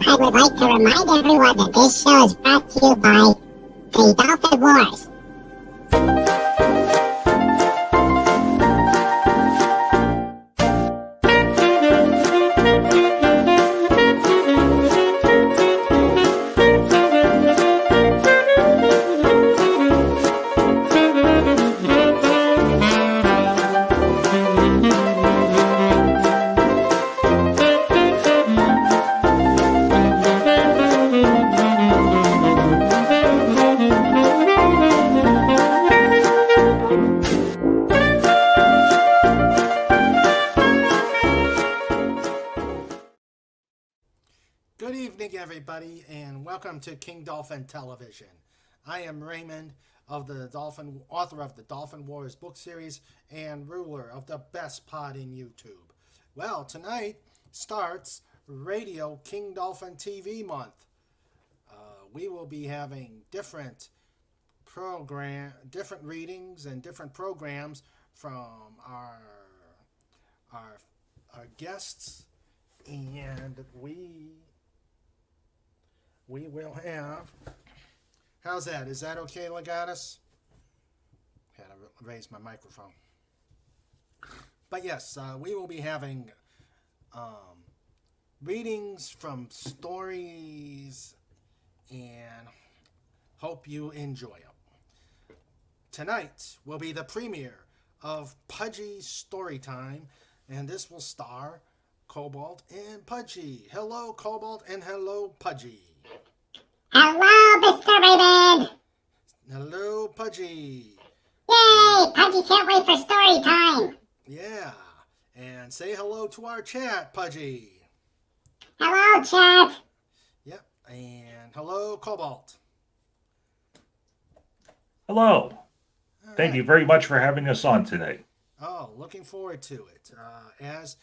I would like to remind everyone that this show is brought to you by the Dolphin Wars. Good evening, everybody, and welcome to King Dolphin Television. I am Raymond, author of the Dolphin Wars book series and ruler of the best pod in YouTube. Well, tonight starts Radio King Dolphin TV month. We will be having different readings and different programs from our guests, and we will have... How's that? Is that okay, Legatus? Had to raise my microphone. But yes, we will be having readings from stories, and hope you enjoy them. Tonight will be the premiere of Pudgy Storytime, and this will star Cobalt and Pudgy. Hello, Cobalt, and hello, Pudgy. Hello, Mr. Raymond. Hello, Pudgy. Yay! Pudgy can't wait for story time. Yeah, and say hello to our chat, Pudgy. Hello, chat. Yep, and hello, Cobalt. Hello. Thank you very much for having us on today. Oh, looking forward to it. As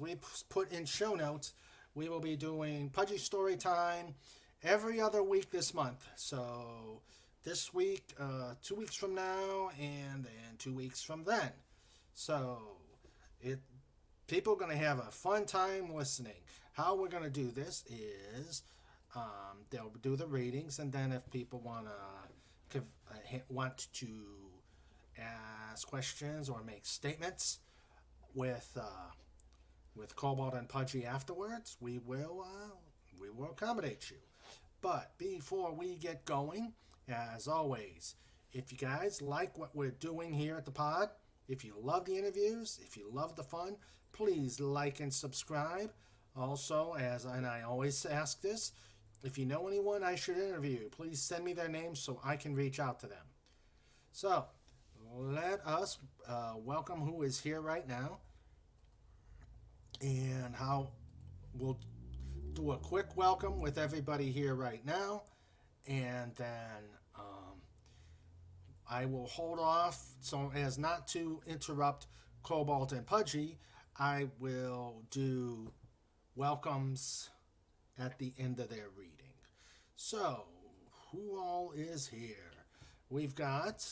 we put in show notes, we will be doing Pudgy Story Time every other week this month. So this week, 2 weeks from now, and then 2 weeks from then. So people are going to have a fun time listening. How we're going to do this is they'll do the readings, and then if people want to ask questions or make statements with Cobalt and Pudgy afterwards, we will accommodate you. But before we get going, as always, if you guys like what we're doing here at the pod, if you love the interviews, if you love the fun, please like and subscribe. Also, and I always ask this, if you know anyone I should interview, please send me their names so I can reach out to them. So, let us welcome who is here right now. And we'll do a quick welcome with everybody here right now. And then I will hold off so as not to interrupt Cobalt and Pudgy. I will do welcomes at the end of their reading. So, who all is here? We've got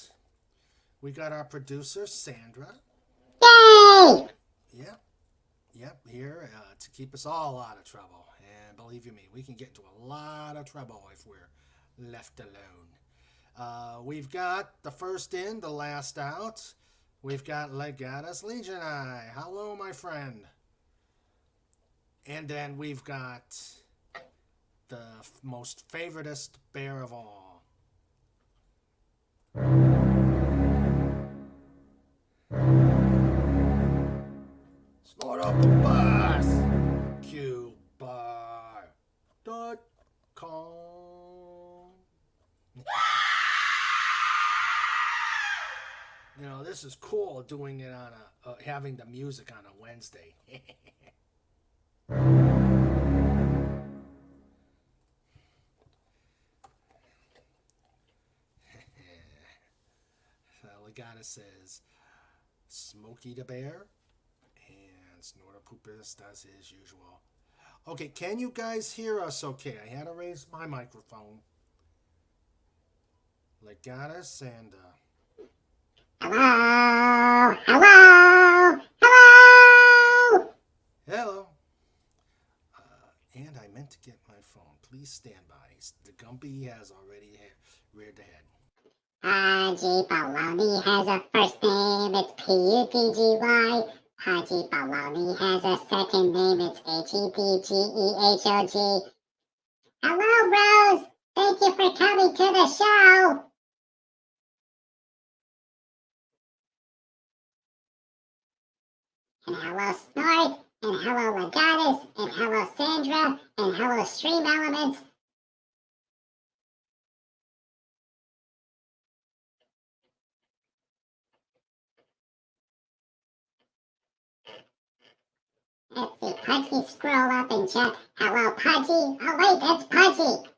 our producer, Sandra. Yay! Yep, here to keep us all out of trouble. And believe you me, we can get into a lot of trouble if we're left alone. We've got the first in, the last out. We've got Legatus Legion Eye. Hello, my friend. And then we've got the most favoritist bear of all. Snort up the bus. QBar.com. You know, this is cool doing it on having the music on a Wednesday. So Legata says Smokey the Bear, and Snortopoopas does his usual. Okay, can you guys hear us okay? I had to raise my microphone. Legatus and Hello? Hello? Hello? hello. And I meant to get my phone. Please stand by. The Gumpy has already reared the head. Pudgy Baloney has a first name, it's Pudgy. Pudgy Baloney has a second name, it's Hedgehog. Hello, Rose! Thank you for coming to the show! And hello, Snort, and hello, Legatus, and hello, Sandra, and hello, Stream Elements. Let's see, Pudgy, scroll up and chat. Hello, Pudgy. Oh, wait, that's Pudgy.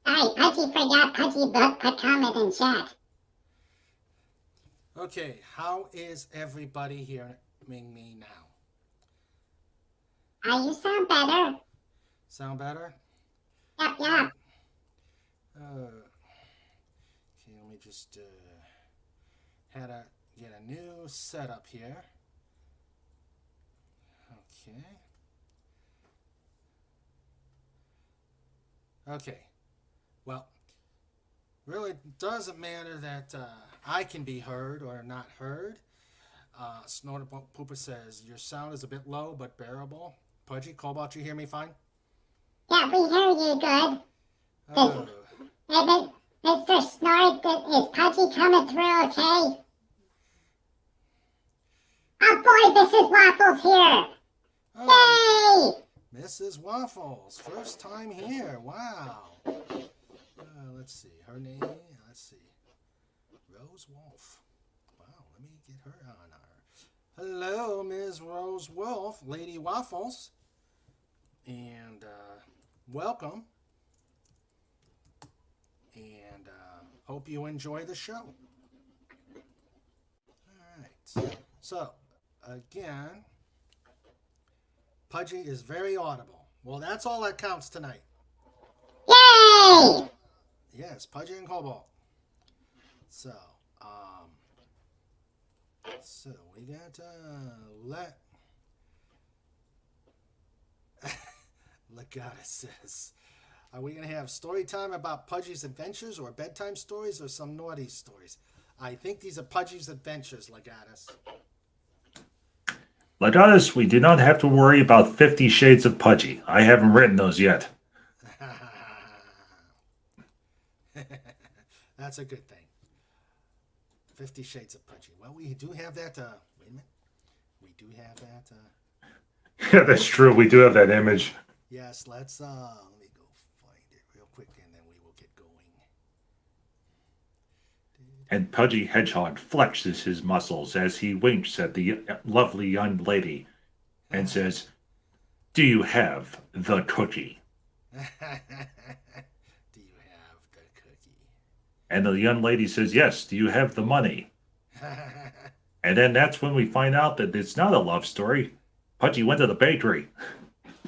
Alright, Pudgy forgot Pudgy put comment in chat. Okay, how is everybody hearing me now? You sound better. Sound better? Yep. Okay, let me just had to get a new setup here. Okay. Well, really doesn't matter that I can be heard or not heard. Snorter Pooper says, your sound is a bit low but bearable. Pudgy, Cobalt, you hear me fine? Yeah, we hear you good. Hey, Mr. Snort, is Pudgy coming through okay? Oh boy, Mrs. Waffles here! Oh, Yay! Mrs. Waffles, first time here. Wow. Let's see, her name, Rose Wolf. Wow, let me get her on her. Hello, Ms. Rose Wolf, Lady Waffles. And welcome. And hope you enjoy the show. All right. So, again, Pudgy is very audible. Well, that's all that counts tonight. Yay! Yes, Pudgy and Cobalt. So we got Legatus says, are we going to have story time about Pudgy's adventures or bedtime stories or some naughty stories? I think these are Pudgy's adventures, Legatus. Legatus, we do not have to worry about 50 Shades of Pudgy. I haven't written those yet. That's a good thing. 50 Shades of Pudgy. Well, we do have that. Wait a minute. We do have that. Yeah, that's true. We do have that image. Yes, let's let me go find it real quick and then we will get going. And Pudgy Hedgehog flexes his muscles as he winks at the lovely young lady and says, do you have the cookie? Do you have the cookie? And the young lady says, yes, do you have the money? And then that's when we find out that it's not a love story. Pudgy went to the bakery.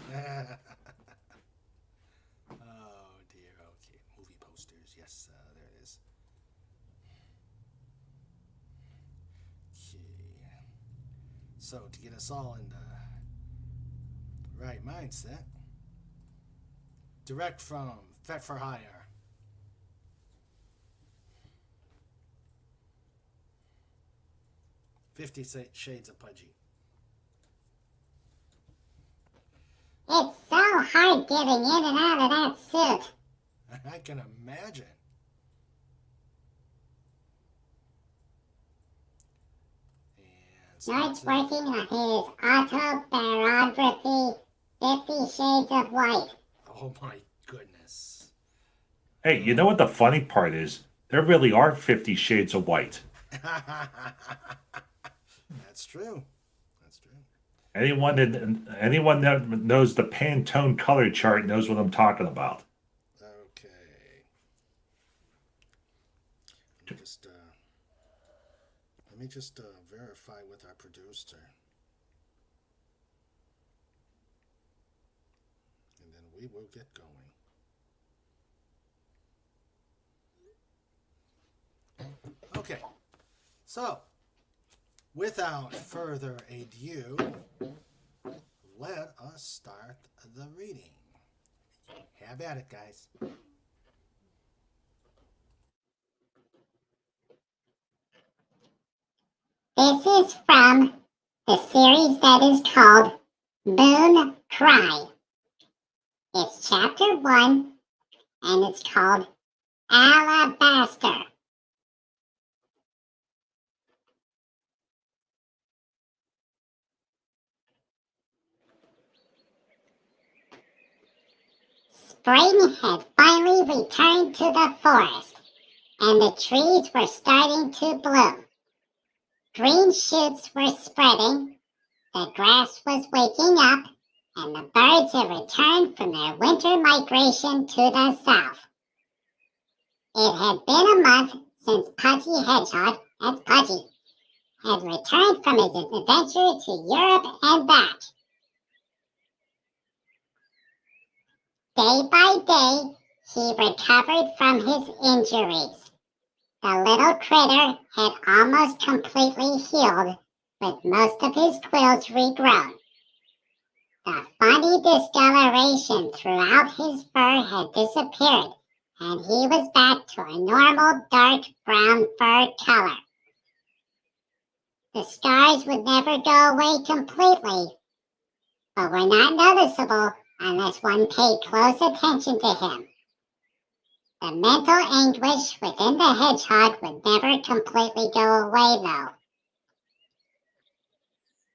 Oh dear, okay. Movie posters, yes, there it is. Okay. So, to get us all in the right mindset, direct from Fet for Hire. "50 Shades of Pudgy." It's so hard getting in and out of that suit. I can imagine. Snort's working on his autobiography, 50 Shades of White. Oh my goodness. Hey, you know what the funny part is? There really are 50 Shades of White. That's true. That's true. Anyone that knows the Pantone color chart knows what I'm talking about. Okay. Let me just verify with our producer. And then we will get going. Okay. So, without further ado, let start the reading. Have at it, guys. This is from the series that is called Moon Cry. It's chapter 1, and it's called Alabaster. Spring had finally returned to the forest, and the trees were starting to bloom. Green shoots were spreading, the grass was waking up, and the birds had returned from their winter migration to the south. It had been a month since Pudgy Hedgehog, that's Pudgy, had returned from his adventure to Europe and back. Day by day, he recovered from his injuries. The little critter had almost completely healed, with most of his quills regrown. The funny discoloration throughout his fur had disappeared, and he was back to a normal dark brown fur color. The scars would never go away completely, but were not noticeable unless one paid close attention to him. The mental anguish within the hedgehog would never completely go away, though.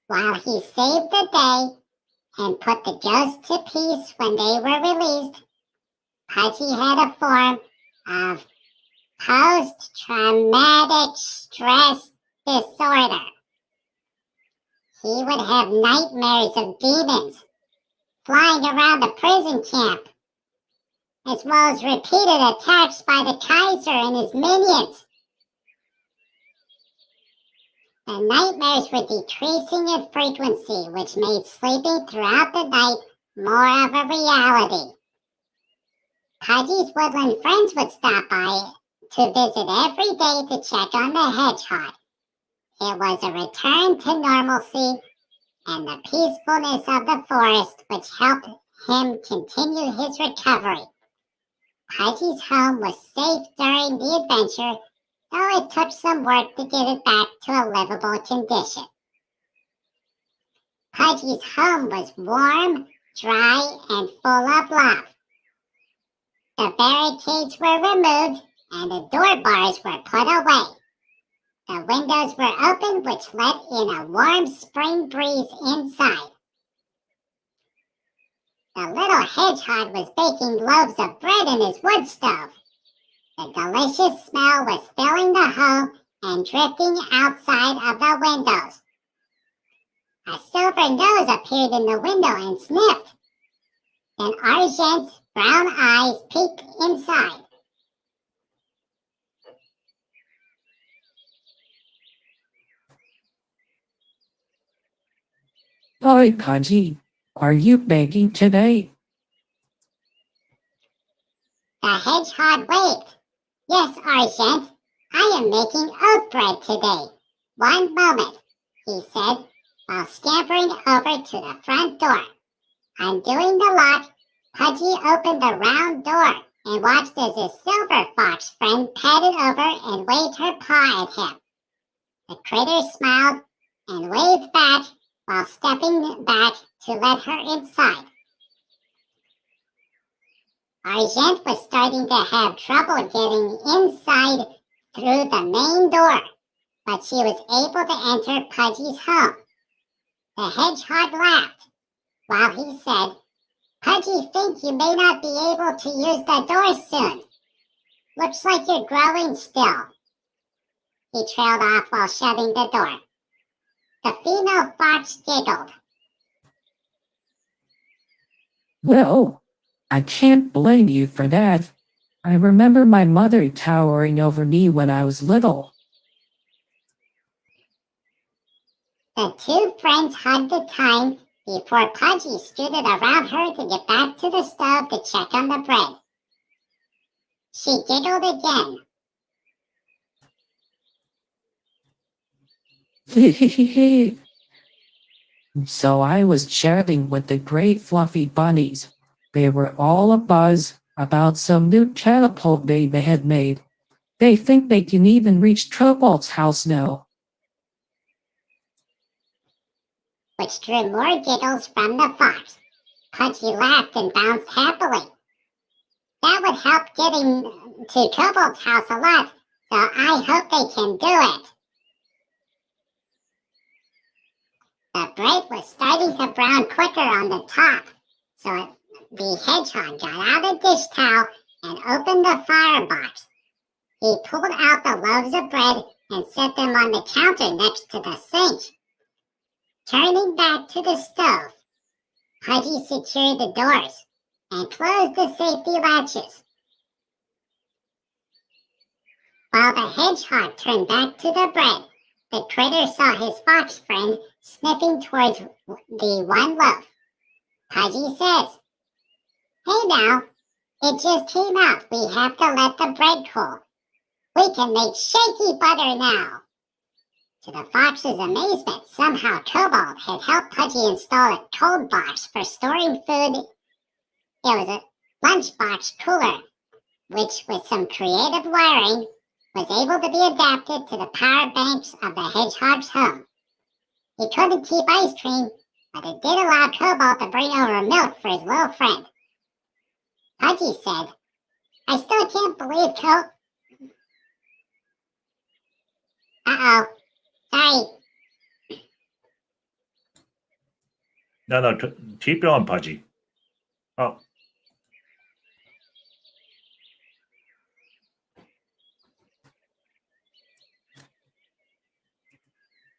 While he saved the day and put the ghosts to peace when they were released, Pudgy had a form of post-traumatic stress disorder. He would have nightmares of demons flying around the prison camp, as well as repeated attacks by the Kaiser and his minions. The nightmares were decreasing in frequency, which made sleeping throughout the night more of a reality. Pudgy's woodland friends would stop by to visit every day to check on the hedgehog. It was a return to normalcy and the peacefulness of the forest which helped him continue his recovery. Pudgy's home was safe during the adventure, though it took some work to get it back to a livable condition. Pudgy's home was warm, dry, and full of love. The barricades were removed and the door bars were put away. The windows were open, which let in a warm spring breeze inside. The little hedgehog was baking loaves of bread in his wood stove. The delicious smell was filling the home and drifting outside of the windows. A silver nose appeared in the window and sniffed. Then Argent's brown eyes peeked inside. Hi, Pudgy. Are you baking today? The hedgehog waved. Yes, Argent, I am making oat bread today. One moment, he said, while scampering over to the front door. Undoing the lock, Pudgy opened the round door and watched as his silver fox friend padded over and waved her paw at him. The critter smiled and waved back while stepping back to let her inside. Argent was starting to have trouble getting inside through the main door, but she was able to enter Pudgy's home. The hedgehog laughed while he said, Pudgy thinks you may not be able to use the door soon. Looks like you're growing still. He trailed off while shutting the door. The female fox giggled. Well, I can't blame you for that. I remember my mother towering over me when I was little. The two friends hugged the time before Pudgy scooted around her to get back to the stove to check on the bread. She giggled again. So I was chatting with the great fluffy bunnies. They were all abuzz about some new catapult they had made. They think they can even reach Cobalt's house now. which drew more giggles from the fox. Pudgy laughed and bounced happily. That would help getting to Cobalt's house a lot, so I hope they can do it. The bread was starting to brown quicker on the top, so the hedgehog got out a dish towel and opened the firebox. He pulled out the loaves of bread and set them on the counter next to the sink. Turning back to the stove, Pudgy secured the doors and closed the safety latches. While the hedgehog turned back to the bread, the critter saw his fox friend sniffing towards the one loaf. Pudgy says, "Hey now, it just came out. We have to let the bread cool. We can make shaky butter now." To the fox's amazement, somehow Cobalt had helped Pudgy install a cold box for storing food. It was a lunchbox cooler, which with some creative wiring was able to be adapted to the power banks of the hedgehog's home. He couldn't keep ice cream, but it did allow Cobalt to bring over milk for his little friend. Pudgy said, "I still can't believe Uh-oh. Sorry. No, keep going, Pudgy. Oh.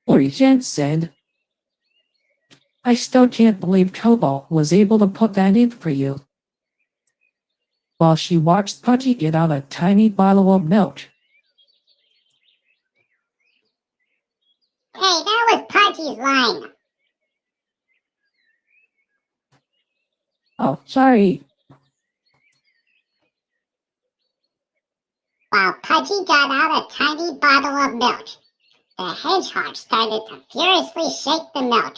Origin said, "I still can't believe Cobalt was able to put that in for you." While she watched Pudgy get out a tiny bottle of milk. Hey, that was Pudgy's line. Oh, sorry. While Pudgy got out a tiny bottle of milk, the hedgehog started to furiously shake the milk,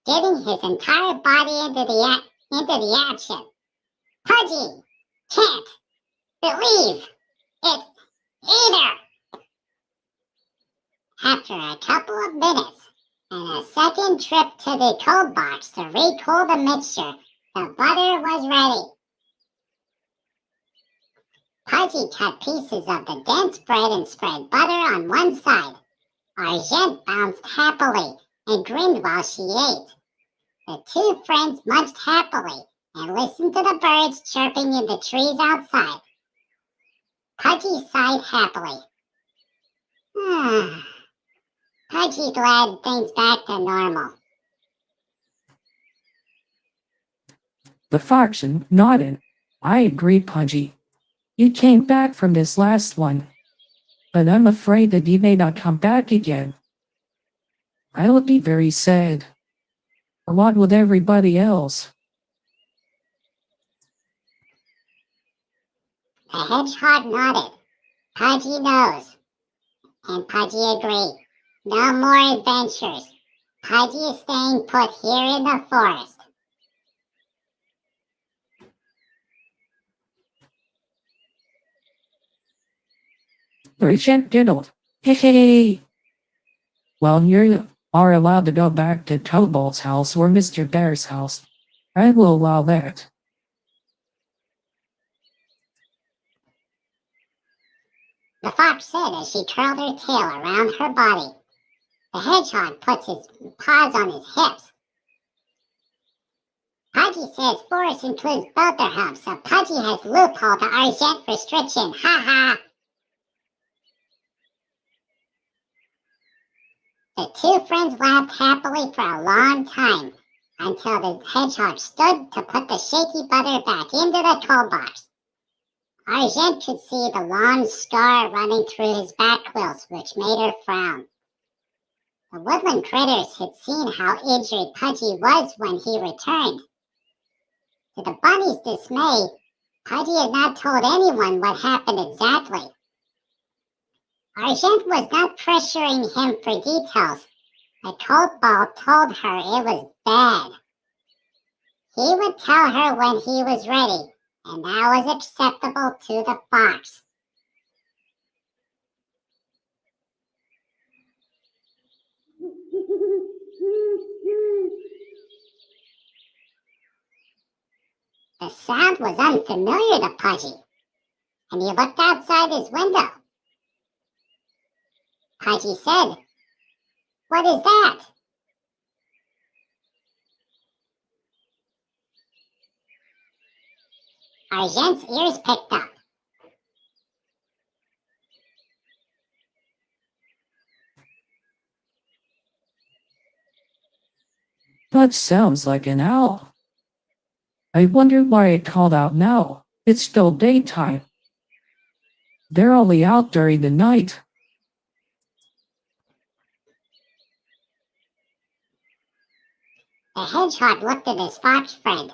getting his entire body into the action. Pudgy can't believe it either. After a couple of minutes and a second trip to the cold box to recool the mixture, the butter was ready. Pudgy cut pieces of the dense bread and spread butter on one side. Argent bounced happily and grinned while she ate. The two friends munched happily and listened to the birds chirping in the trees outside. Pudgy sighed happily. Pudgy glad things back to normal. The fox nodded. "I agree, Pudgy. You came back from this last one, but I'm afraid that you may not come back again. I will be very sad, along with everybody else." The hedgehog nodded. Pudgy knows. And Pudgy agreed. No more adventures. Pudgy is staying put here in the forest. Urgent giggled. "Hey. Well, you are allowed to go back to Cobalt's house or Mr. Bear's house. I will allow that." The fox said as she curled her tail around her body. The hedgehog puts his paws on his hips. Pudgy says forest includes both their homes, so Pudgy has loophole to Argent restriction. Ha ha! The two friends laughed happily for a long time until the hedgehog stood to put the shaky butter back into the cold box. Argent could see the long scar running through his back quills, which made her frown. The woodland critters had seen how injured Pudgy was when he returned. To the bunny's dismay, Pudgy had not told anyone what happened exactly. Argent was not pressuring him for details, but Cobalt told her it was bad. He would tell her when he was ready, and that was acceptable to the fox. The sound was unfamiliar to Pudgy, and he looked outside his window. Pudgy said, "What is that?" Argent's ears picked up. That sounds like an owl. I wonder why it called out now. It's still daytime. They're only out during the night. The hedgehog looked at his fox friend.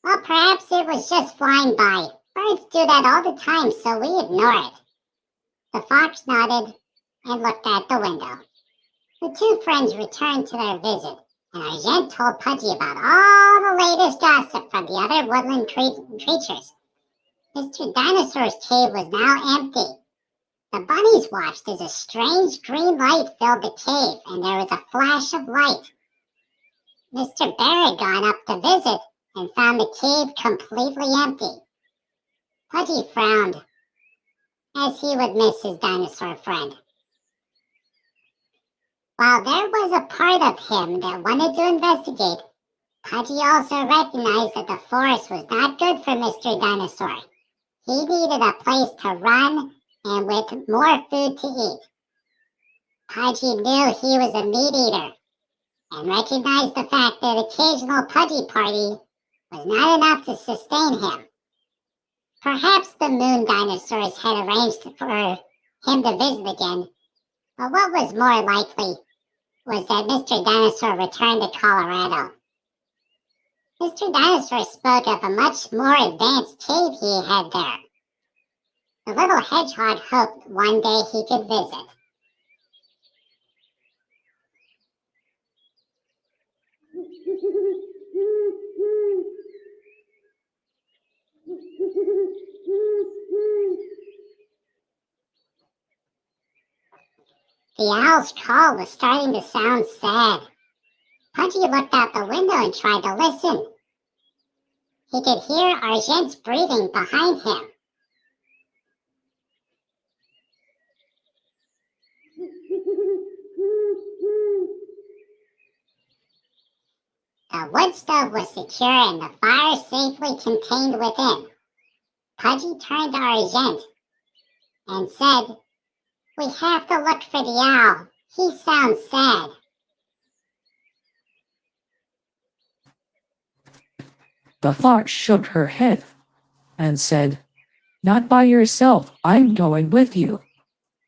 Well, perhaps it was just flying by. Birds do that all the time, so we ignore it. The fox nodded and looked out the window. The two friends returned to their visit, and Argent told Pudgy about all the latest gossip from the other woodland creatures. Mr. Dinosaur's cave was now empty. The bunnies watched as a strange green light filled the cave, and there was a flash of light. Mr. Bear had gone up to visit and found the cave completely empty. Pudgy frowned, as he would miss his dinosaur friend. While there was a part of him that wanted to investigate, Pudgy also recognized that the forest was not good for Mr. Dinosaur. He needed a place to run and with more food to eat. Pudgy knew he was a meat eater and recognized the fact that occasional Pudgy party was not enough to sustain him. Perhaps the moon dinosaurs had arranged for him to visit again, but what was more likely was that Mr. Dinosaur returned to Colorado. Mr. Dinosaur spoke of a much more advanced cave he had there. The little hedgehog hoped one day he could visit. The owl's call was starting to sound sad. Pudgy looked out the window and tried to listen. He could hear Argent's breathing behind him. The wood stove was secure and the fire safely contained within. Pudgy turned to Argent and said, "We have to look for the owl. He sounds sad." The fox shook her head and said, "Not by yourself. I'm going with you.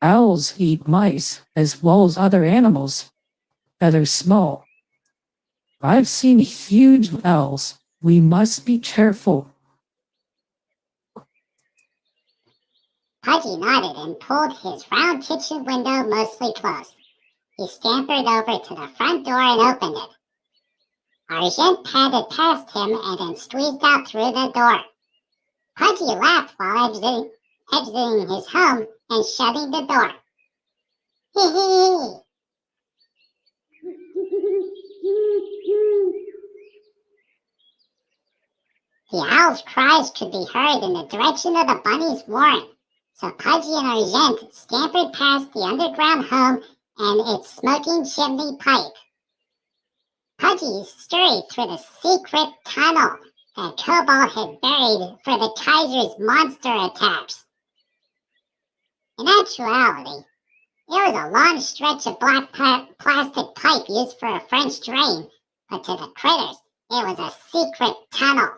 Owls eat mice as well as other animals that are small. I've seen huge owls. We must be careful." Pudgy nodded and pulled his round kitchen window mostly closed. He scampered over to the front door and opened it. Argent padded past him and then squeezed out through the door. Pudgy laughed while exiting his home and shutting the door. Hee hee! The owl's cries could be heard in the direction of the bunny's warren, so Pudgy and Argent scampered past the underground home and its smoking chimney pipe. Pudgy scurried through the secret tunnel that Cobalt had buried for the Kaiser's monster attacks. In actuality, it was a long stretch of black plastic pipe used for a French drain, but to the critters, it was a secret tunnel.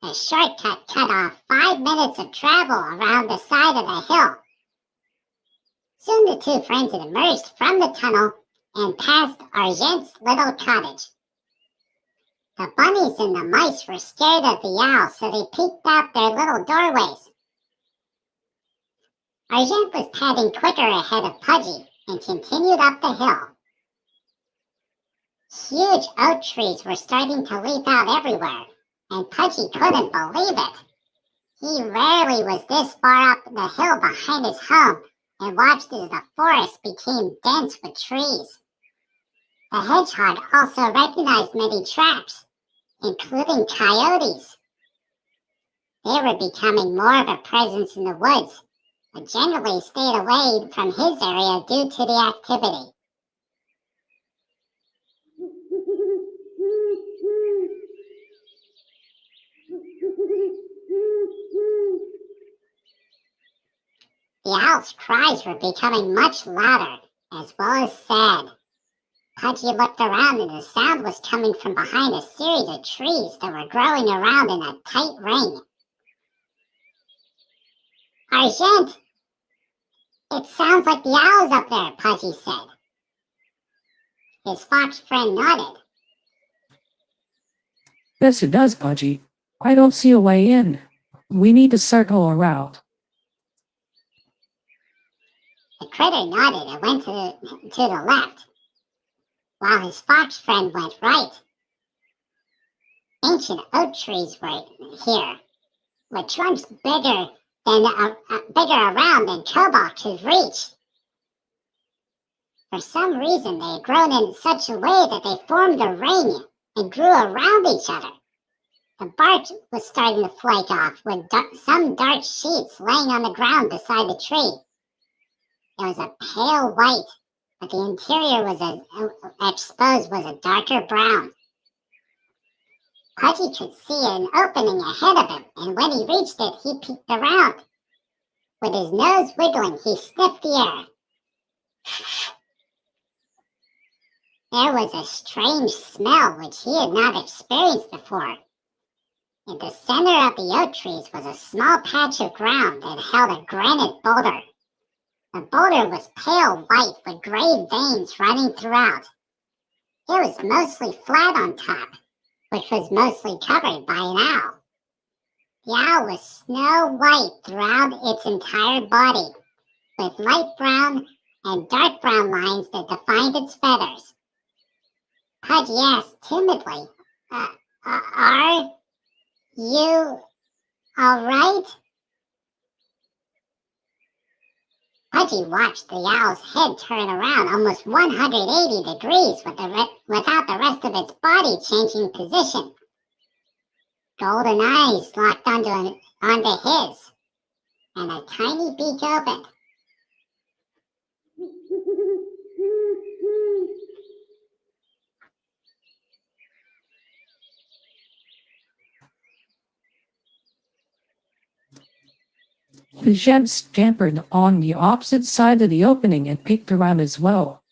The shortcut cut off 5 minutes of travel around the side of the hill. Soon the two friends had emerged from the tunnel and passed Argent's little cottage. The bunnies and the mice were scared of the owl, so they peeked out their little doorways. Argent was padding quicker ahead of Pudgy and continued up the hill. Huge oak trees were starting to leaf out everywhere, and Pudgy couldn't believe it. He rarely was this far up the hill behind his home and watched as the forest became dense with trees. The hedgehog also recognized many traps, including coyotes. They were becoming more of a presence in the woods, but generally stayed away from his area due to the activity. The owl's cries were becoming much louder, as well as sad. Pudgy looked around and the sound was coming from behind a series of trees that were growing around in a tight ring. Argent! It sounds like the owl's up there, Pudgy said. His fox friend nodded. Yes, it does, Pudgy. I don't see a way in. We need to circle around. The critter nodded and went to the left, while his fox friend went right. Ancient oak trees were here, with trunks bigger around than Cobalt could reach. For some reason, they had grown in such a way that they formed a ring and grew around each other. The bark was starting to flake off, with some dark sheets laying on the ground beside the tree. It was a pale white, but the interior exposed was a darker brown. Pudgy could see an opening ahead of him, and when he reached it, he peeked around. With his nose wiggling, he sniffed the air. There was a strange smell which he had not experienced before. In the center of the oak trees was a small patch of ground that held a granite boulder. The boulder was pale white with gray veins running throughout. It was mostly flat on top, which was mostly covered by an owl. The owl was snow white throughout its entire body, with light brown and dark brown lines that defined its feathers. Pudgy asked timidly, are you all right? Pudgy watched the owl's head turn around almost 180 degrees without the rest of its body changing position. Golden eyes locked onto his, and a tiny beak opened. The gent scampered on the opposite side of the opening and peeked around as well.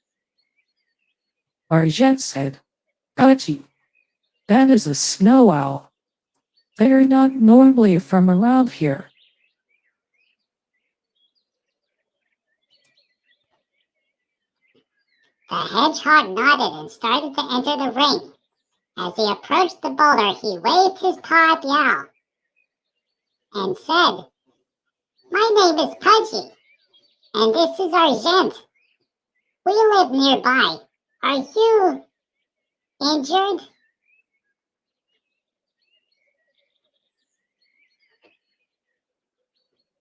Argent said, Pudgy, that is a snow owl. They're not normally from around here. The hedgehog nodded and started to enter the ring. As he approached the boulder, he waved his paw at the owl and said, My name is Pudgy, and this is Argent. We live nearby. Are you injured?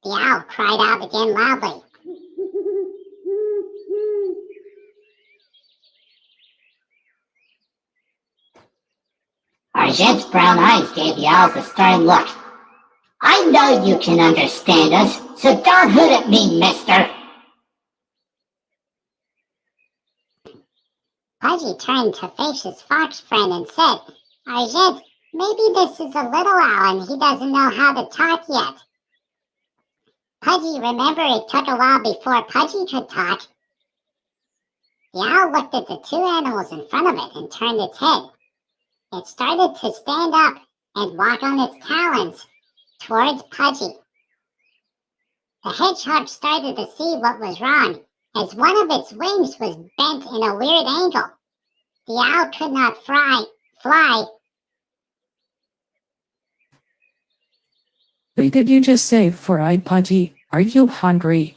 The owl cried out again loudly. Argent's brown eyes gave the owls a stern look. I know you can understand us, so don't hoot at me, mister. Pudgy turned to face his fox friend and said, Argent, maybe this is a little owl and he doesn't know how to talk yet. Pudgy remembered it took a while before Pudgy could talk. The owl looked at the two animals in front of it and turned its head. It started to stand up and walk on its talons towards Pudgy. The hedgehog started to see what was wrong, as one of its wings was bent in a weird angle. The owl could not fly. What did you just say, four-eyed Pudgy? Are you hungry?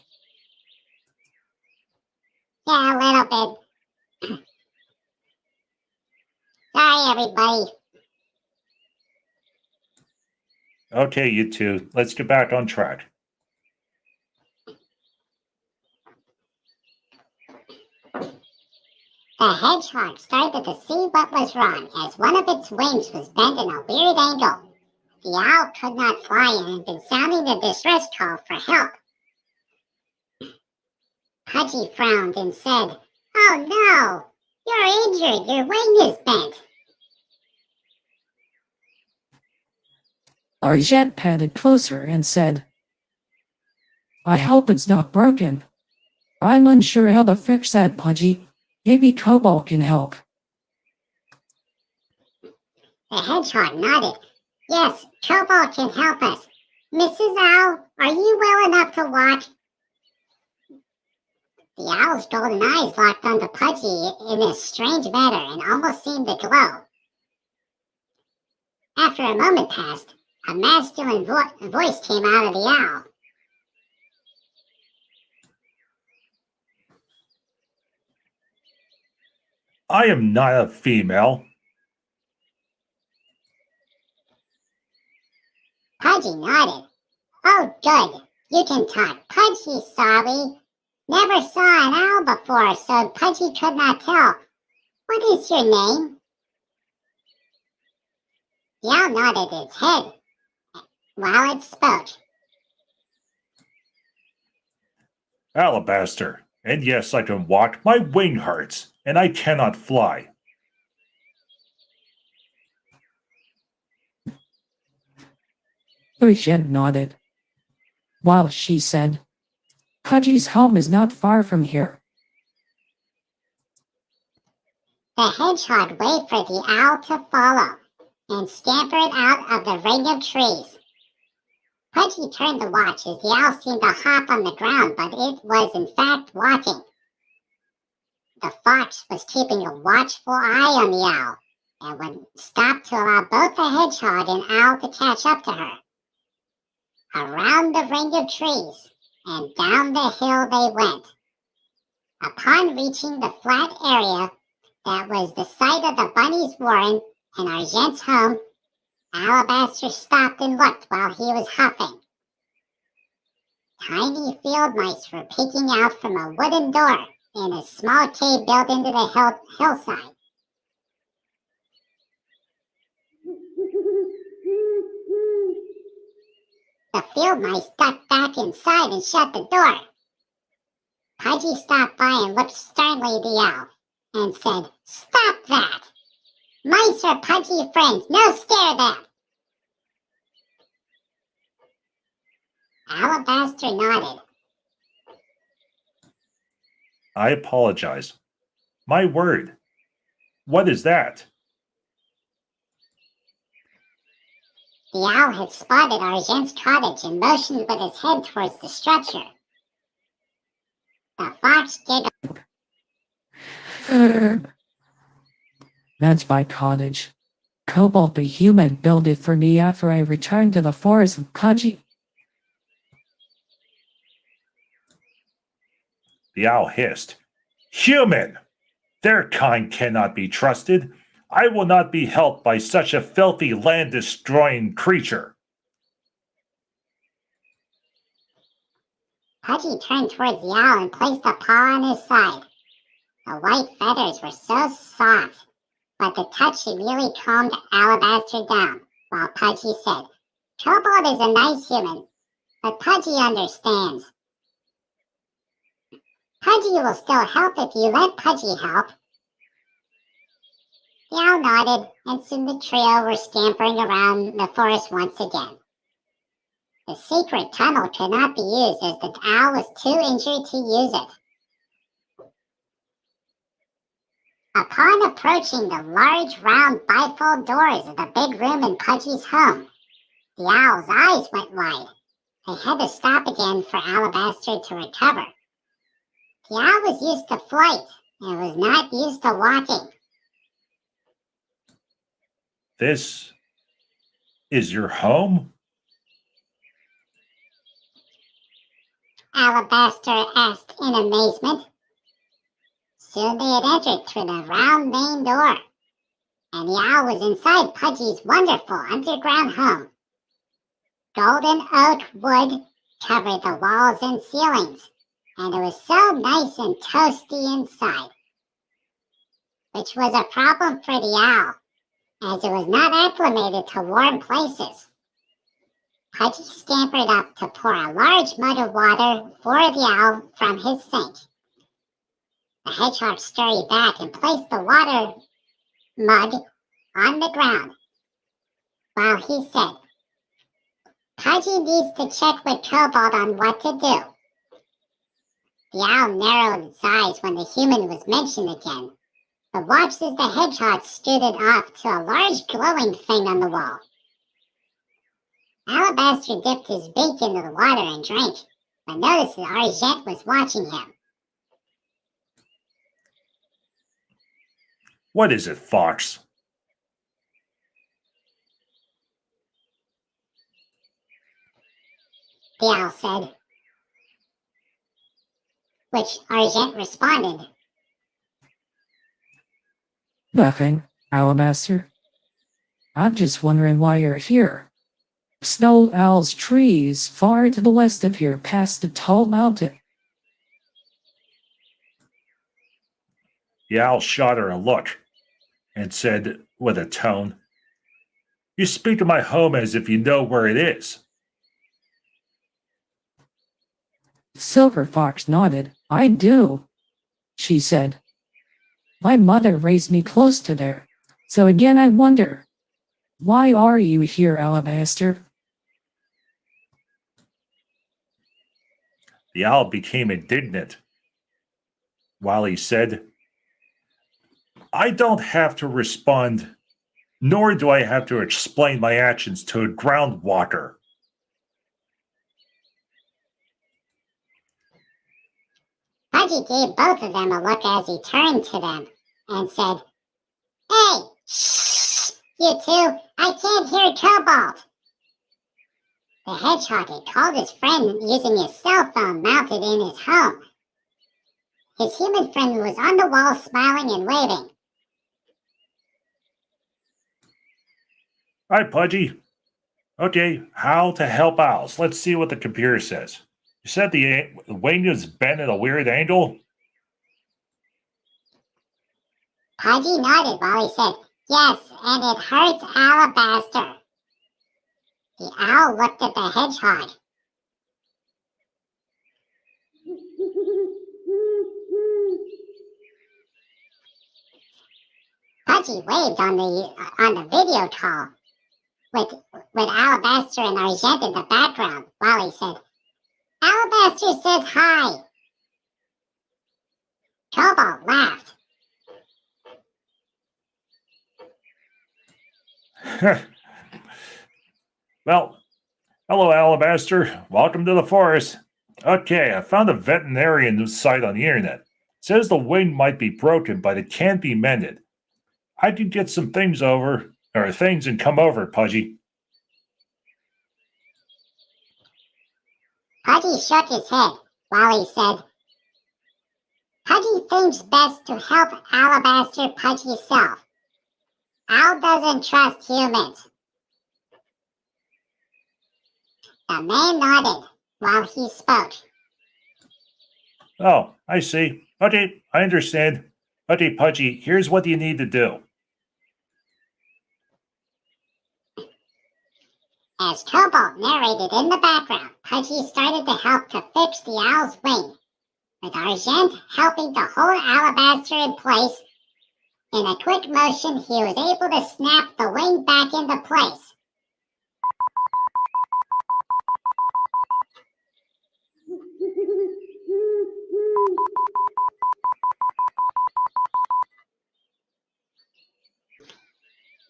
Yeah, a little bit. everybody. Okay, you two, let's get back on track. The hedgehog started to see what was wrong as one of its wings was bent in a weird angle. The owl could not fly and had been sounding the distress call for help. Pudgy frowned and said, "Oh no! You're injured! Your wing is bent!" Argent padded closer and said, I hope it's not broken. I'm unsure how to fix that, Pudgy. Maybe Cobalt can help. The hedgehog nodded. "Yes, Cobalt can help us. Mrs. Owl, are you well enough to walk?" The owl's golden eyes locked onto Pudgy in a strange manner and almost seemed to glow. After a moment passed, a masculine voice came out of the owl. I am not a female. Pudgy nodded. "Oh, good. You can talk. Pudgy, sorry. Never saw an owl before, so Pudgy could not tell. What is your name?" The owl nodded its head while it spoke. Alabaster. And yes, I can walk. My wing hurts, and I cannot fly. Argent nodded, while she said, Pudgy's home is not far from here. The hedgehog waved for the owl to follow and scampered out of the ring of trees. Pudgy turned to watch as the owl seemed to hop on the ground, but it was in fact walking. The fox was keeping a watchful eye on the owl and would stop to allow both the hedgehog and owl to catch up to her. Around the ring of trees and down the hill they went. Upon reaching the flat area that was the site of the bunny's warren and Argent's home, Alabaster stopped and looked while he was huffing. Tiny field mice were peeking out from a wooden door in a small cave built into the hillside. The field mice ducked back inside and shut the door. Pudgy stopped by and looked sternly at the owl and said, "Stop that! Mice are Pudgy friends. No scare them." Alabaster nodded. I apologize. My word. What is that? The owl had spotted Argent's cottage and motioned with his head towards the structure. The fox giggled. That's my cottage. Cobalt the human built it for me after I returned to the forest of Pudgy. The owl hissed. Human! Their kind cannot be trusted. I will not be helped by such a filthy land-destroying creature. Pudgy turned towards the owl and placed a paw on his side. The white feathers were so soft, but the touch immediately calmed Alabaster down, while Pudgy said, "Cobalt is a nice human, but Pudgy understands. Pudgy will still help if you let Pudgy help." The owl nodded, and soon the trio were scampering around the forest once again. The secret tunnel could not be used as the owl was too injured to use it. Upon approaching the large round bifold doors of the big room in Pudgy's home, the owl's eyes went wide. They had to stop again for Alabaster to recover. The owl was used to flight and was not used to walking. This is your home? Alabaster asked in amazement. Soon they had entered through the round main door. and the owl was inside Pudgy's wonderful underground home. Golden oak wood covered the walls and ceilings, and it was so nice and toasty inside, which was a problem for the owl, as it was not acclimated to warm places. Pudgy scampered up to pour a large mug of water for the owl from his sink. The hedgehog scurried back and placed the water mug on the ground, while he said, "Pudgy needs to check with Cobalt on what to do." The owl narrowed its eyes when the human was mentioned again, but watched as the hedgehog scooted off to a large glowing thing on the wall. Alabaster dipped his beak into the water and drank, but noticed that Argent was watching him. What is it, Fox? The owl said, which Argent responded, Nothing, Alabaster. I'm just wondering why you're here. Snow Owl's trees far to the west of here past the tall mountain. The owl shot her a look and said with a tone, "You speak of my home as if you know where it is." Silver Fox nodded. I do, she said. My mother raised me close to there. So again I wonder, why are you here, Alabaster? The owl became indignant while he said, "I don't have to respond, nor do I have to explain my actions to a ground walker." Pudgy gave both of them a look as he turned to them and said, "Hey, shh, you two, I can't hear Cobalt." The hedgehog had called his friend using his cell phone mounted in his home. His human friend was on the wall smiling and waving. Hi, Pudgy. Okay, how to help owls. Let's see what the computer says. You said the wing is bent at a weird angle? Pudgy nodded while he said, "Yes, and it hurts Alabaster." The owl looked at the hedgehog. Pudgy waved on the video call with Alabaster and Argent in the background while he said, "Alabaster says hi." Cobalt laughed. Well, hello, Alabaster. Welcome to the forest. Okay, I found a veterinarian site on the internet. It says the wing might be broken, but it can be mended. I can get some things and come over, Pudgy. Pudgy shook his head while he said, "Pudgy thinks best to help Alabaster Pudgy self. Owl doesn't trust humans." The man nodded while he spoke. Oh, I see. Okay, I understand. Okay, Pudgy, here's what you need to do. As Cobalt narrated in the background, Pudgy started to help to fix the owl's wing, with Argent helping to hold Alabaster in place. In a quick motion, he was able to snap the wing back into place.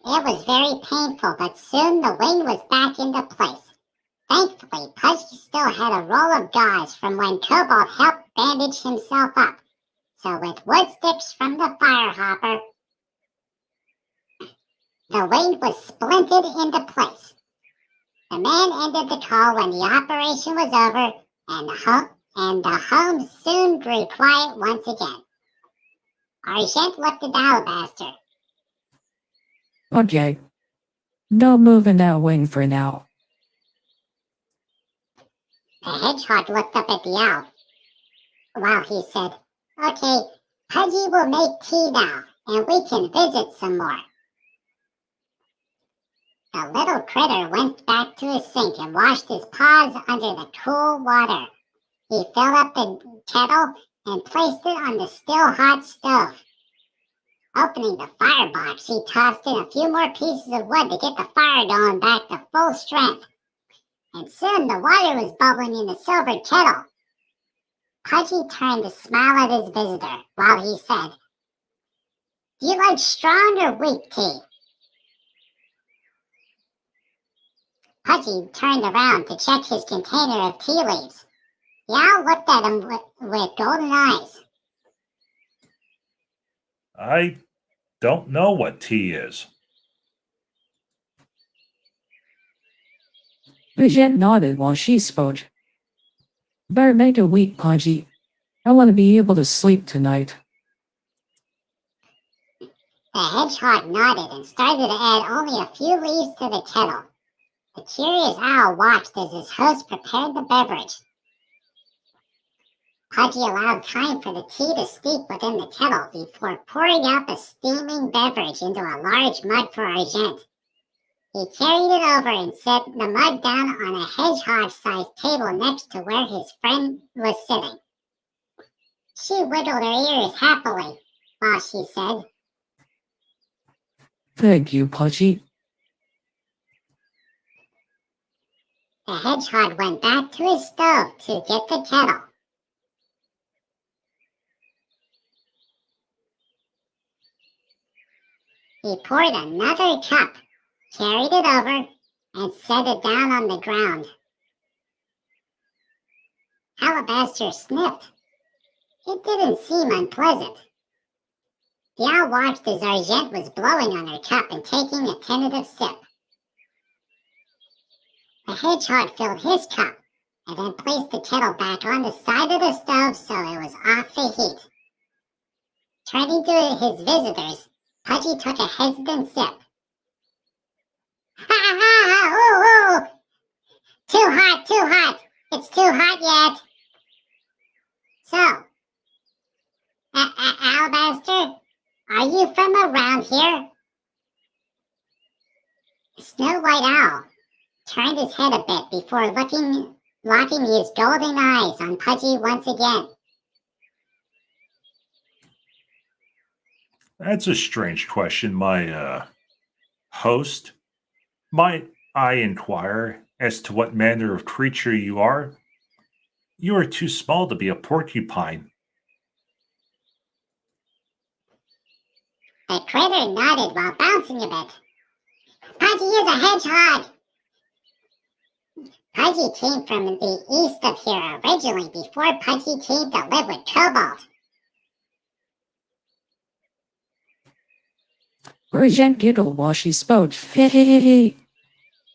It was very painful, but soon the wing was back into place. Thankfully, Pudgy still had a roll of gauze from when Cobalt helped bandage himself up. So with wood sticks from the fire hopper, the wing was splinted into place. The man ended the call when the operation was over, and the home soon grew quiet once again. Argent looked at Alabaster. Okay. No moving that wing for now. The hedgehog looked up at the owl while he said, "Okay, Pudgy will make tea now, and we can visit some more." The little critter went back to his sink and washed his paws under the cool water. He filled up the kettle and placed it on the still hot stove. Opening the firebox, he tossed in a few more pieces of wood to get the fire going back to full strength. And soon the water was bubbling in the silver kettle. Pudgy turned to smile at his visitor while he said, "Do you like strong or weak tea?" Pudgy turned around to check his container of tea leaves. The owl looked at him with golden eyes. I don't know what tea is. Bridget nodded while she spoke. Better make it weak, Pudgy. I want to be able to sleep tonight. The hedgehog nodded and started to add only a few leaves to the kettle. The curious owl watched as his host prepared the beverage. Pudgy allowed time for the tea to steep within the kettle before pouring out the steaming beverage into a large mug for Argent. He carried it over and set the mug down on a hedgehog-sized table next to where his friend was sitting. She wiggled her ears happily while she said, Thank you, Pudgy. The hedgehog went back to his stove to get the kettle. He poured another cup, carried it over, and set it down on the ground. Alabaster sniffed. It didn't seem unpleasant. The owl watched as Argent was blowing on her cup and taking a tentative sip. The hedgehog filled his cup and then placed the kettle back on the side of the stove so it was off the heat. Turning to his visitors, Pudgy took a hesitant sip. "Ha ha ha! Ooh, ooh! Too hot, too hot! It's too hot yet!" "So, Alabaster, are you from around here?" The Snow White Owl turned his head a bit before locking his golden eyes on Pudgy once again. That's a strange question, my host. Might I inquire as to what manner of creature you are? You are too small to be a porcupine. The critter nodded while bouncing a bit. "Pudgy is a hedgehog." Pudgy came from the east of here originally before Pudgy came to live with Cobalt. Argent giggled while she spoke. I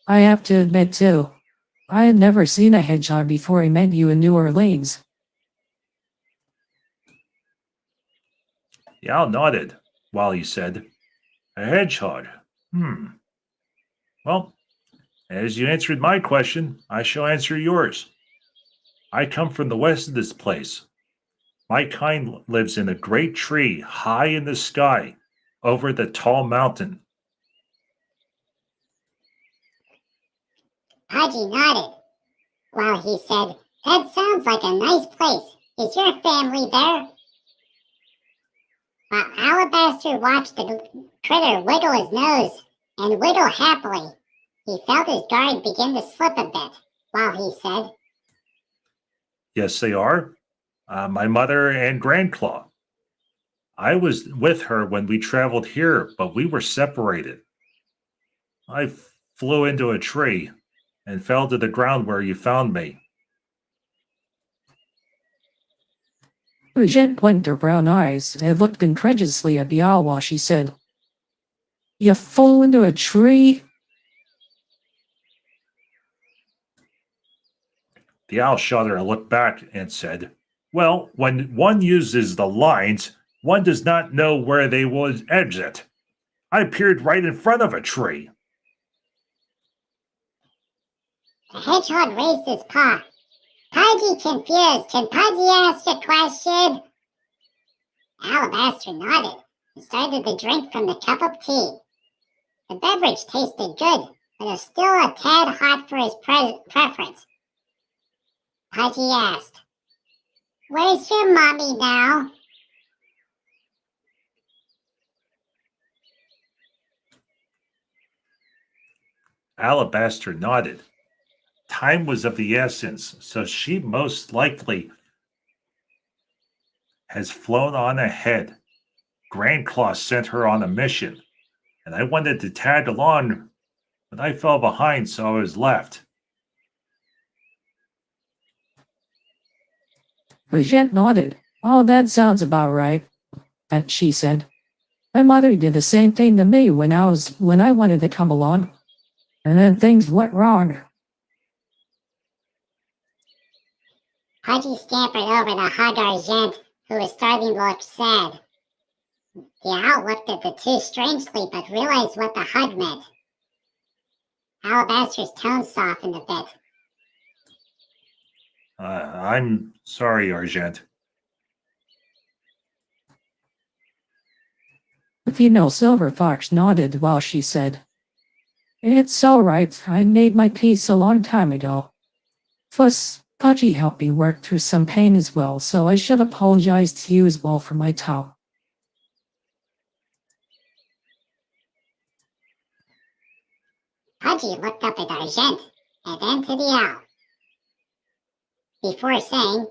have to admit, too, I had never seen a hedgehog before I met you in New Orleans. The owl nodded while he said, "A hedgehog. Well, as you answered my question, I shall answer yours. I come from the west of this place. My kind lives in a great tree high in the sky over the tall mountain." Pudgy nodded while he said, "That sounds like a nice place. Is your family there?" While Alabaster watched the critter wiggle his nose and wiggle happily, he felt his guard begin to slip a bit while he said, "Yes, they are. My mother and Grandclaw. I was with her when we traveled here, but we were separated. I flew into a tree and fell to the ground where you found me." Argent blinked her brown eyes and looked incredulously at the owl while she said, "You flew into a tree?" The owl shuddered and looked back and said, "Well, when one uses the lines, one does not know where they will exit. I appeared right in front of a tree. The hedgehog raised his paw. Pudgy confused. Can Pudgy ask a question? Alabaster nodded and started to drink from the cup of tea. The beverage tasted good, but was still a tad hot for his preference. Pudgy asked, "Where's your mommy now?" Alabaster nodded. Time was of the essence, so she most likely has flown on ahead. Grandclaw sent her on a mission, and I wanted to tag along, but I fell behind, so I was left. Bridget nodded. Oh, that sounds about right. And she said, my mother did the same thing to me when I wanted to come along. And then things went wrong. Pudgy scampered over to hug Argent, who was starting to look sad. The owl looked at the two strangely, but realized what the hug meant. Alabaster's tone softened a bit. I'm sorry, Argent. Silver Fox nodded while she said, it's all right. I made my peace a long time ago. Plus, Pudgy helped me work through some pain as well, so I should apologize to you as well for my tone. Pudgy looked up at Argent and then to the owl. Before saying,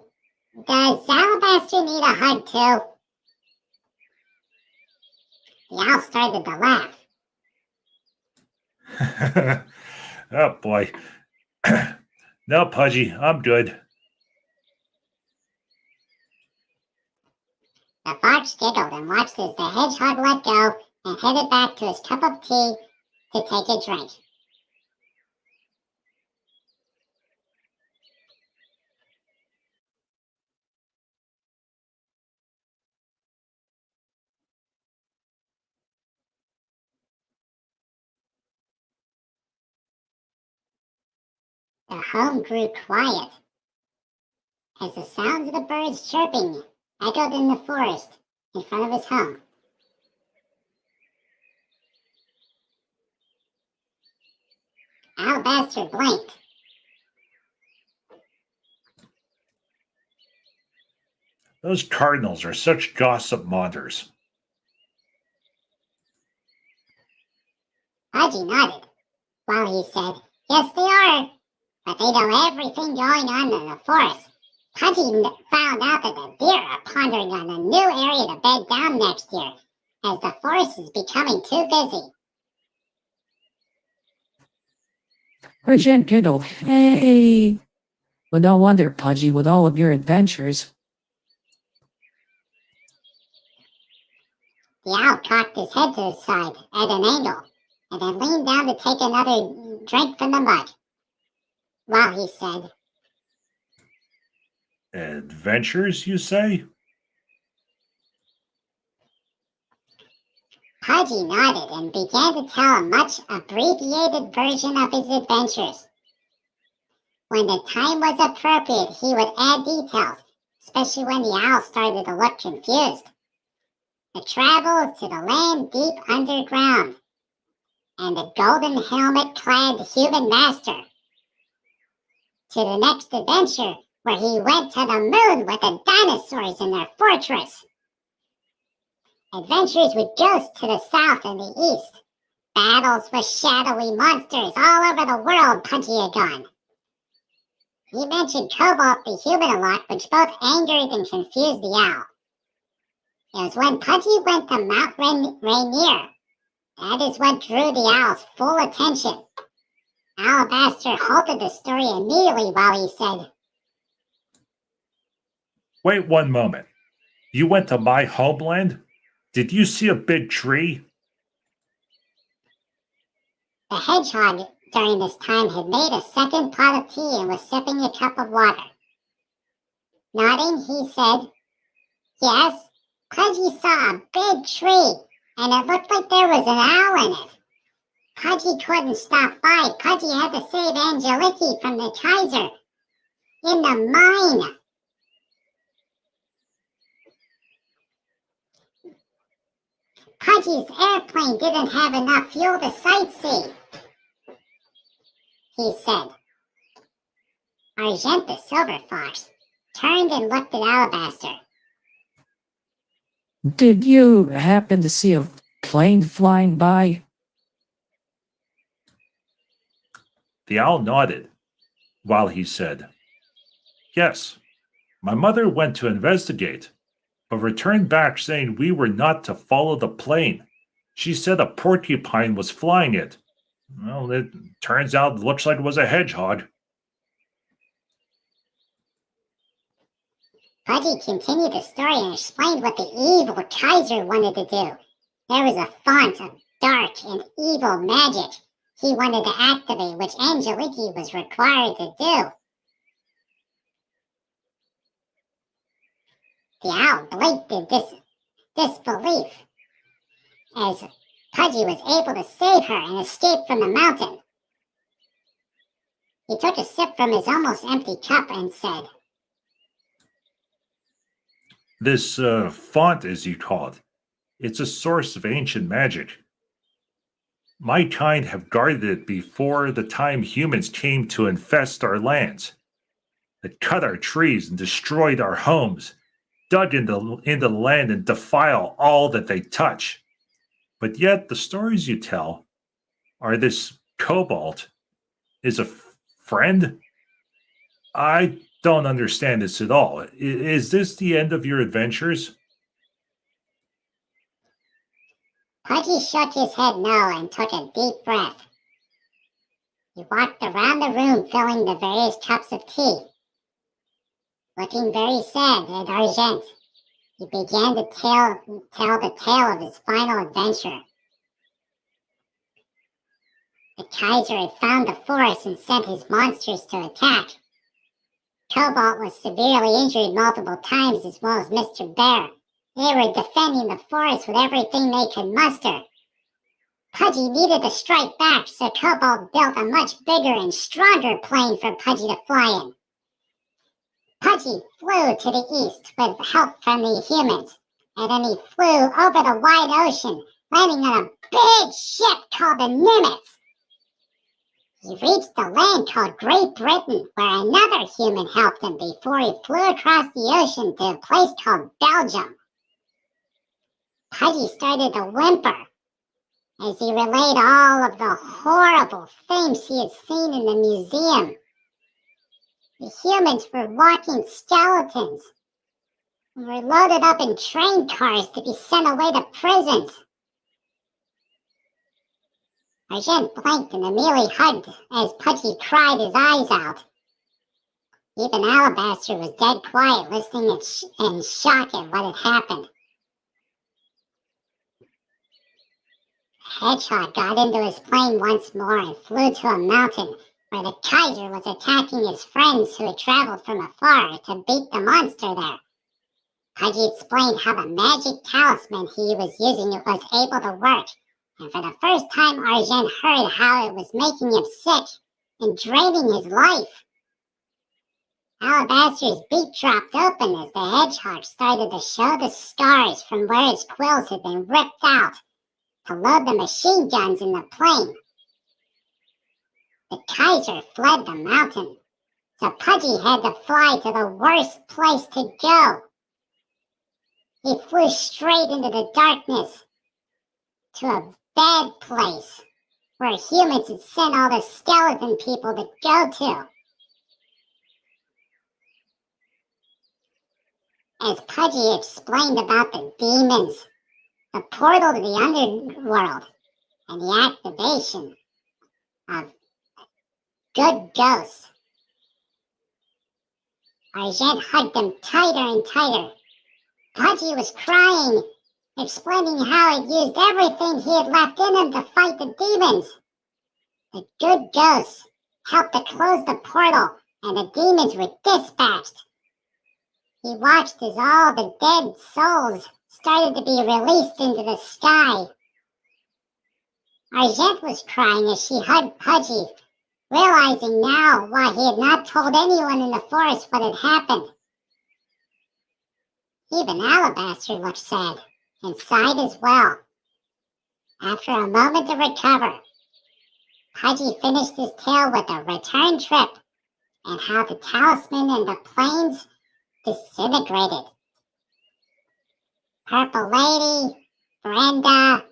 "Does Alabaster need a hug too?" The owl started to laugh. Oh boy. No, Pudgy, I'm good. The fox giggled and watched as the hedgehog let go and headed back to his cup of tea to take a drink. The home grew quiet as the sounds of the birds chirping echoed in the forest in front of his home. Alabaster blinked. Those cardinals are such gossip mongers. Pudgy nodded while he said, "Yes, they are, but they know everything going on in the forest." Pudgy found out that the deer are pondering on a new area to bed down next year, as the forest is becoming too busy. Argent giggled. Hey! But no wonder, Pudgy, with all of your adventures. The owl cocked his head to the side at an angle, and then leaned down to take another drink from the mug, while he said, Adventures, you say? Pudgy nodded and began to tell a much abbreviated version of his adventures. When the time was appropriate, he would add details, especially when the owl started to look confused. The travel to the land deep underground, and the golden helmet-clad human master. To the next adventure, where he went to the moon with the dinosaurs in their fortress. Adventures with ghosts to the south and the east. Battles with shadowy monsters all over the world Pudgy had gone. He mentioned Cobalt the human a lot, which both angered and confused the owl. It was when Pudgy went to Mount Rainier. That is what drew the owl's full attention. Alabaster halted the story immediately while he said, Wait one moment. You went to my homeland? Did you see a big tree? The hedgehog during this time had made a second pot of tea and was sipping a cup of water. Nodding, he said, "Yes, Pudgy saw a big tree and it looked like there was an owl in it. Pudgy couldn't stop by. Pudgy had to save Angeliki from the Kaiser in the mine. Pudgy's airplane didn't have enough fuel to sightsee, he said. Argent the Silver Fox turned and looked at Alabaster. Did you happen to see a plane flying by? The owl nodded, while he said, "Yes, my mother went to investigate, but returned back saying we were not to follow the plane. She said a porcupine was flying it. Well, it turns out it looks like it was a hedgehog." Pudgy continued the story and explained what the evil Kaiser wanted to do. There was a font of dark and evil magic he wanted to activate, which Angeliki was required to do. The owl blinked in disbelief as Pudgy was able to save her and escape from the mountain. He took a sip from his almost empty cup and said, "This font, as you call it, it's a source of ancient magic. My kind have guarded it before the time humans came to infest our lands. They cut our trees and destroyed our homes, dug into the land and defile all that they touch. But yet the stories you tell are this Cobalt is a friend? I don't understand this at all. Is this the end of your adventures?" Pudgy shook his head no and took a deep breath. He walked around the room filling the various cups of tea. Looking very sad at Argent, he began to tell the tale of his final adventure. The Kaiser had found the forest and sent his monsters to attack. Cobalt was severely injured multiple times, as well as Mr. Bear. They were defending the forest with everything they could muster. Pudgy needed to strike back, so Cobalt built a much bigger and stronger plane for Pudgy to fly in. Pudgy flew to the east with help from the humans, and then he flew over the wide ocean, landing on a big ship called the Nimitz. He reached a land called Great Britain, where another human helped him before he flew across the ocean to a place called Belgium. Pudgy started to whimper as he relayed all of the horrible things he had seen in the museum. The humans were walking skeletons and were loaded up in train cars to be sent away to prisons. Argent blinked and immediately hugged as Pudgy cried his eyes out. Even Alabaster was dead quiet, listening in shock at what had happened. Hedgehog got into his plane once more and flew to a mountain where the Kaiser was attacking his friends who had traveled from afar to beat the monster there. Pudgy explained how the magic talisman he was using was able to work, and for the first time Argent heard how it was making him sick and draining his life. Alabaster's beak dropped open as the hedgehog started to show the scars from where his quills had been ripped out to load the machine guns in the plane. The Kaiser fled the mountain, so Pudgy had to fly to the worst place to go. He flew straight into the darkness to a bad place where humans had sent all the skeleton people to go to. As Pudgy explained about the demons, the portal to the underworld, and the activation of good ghosts, Argent hugged him tighter and tighter. Pudgy was crying, explaining how he'd used everything he had left in him to fight the demons. The good ghosts helped to close the portal, and the demons were dispatched. He watched as all the dead souls started to be released into the sky. Argent was crying as she hugged Pudgy, realizing now why he had not told anyone in the forest what had happened. Even Alabaster looked sad and sighed as well. After a moment to recover, Pudgy finished his tale with a return trip and how the talisman and the planes disintegrated. Purple Lady, Brenda,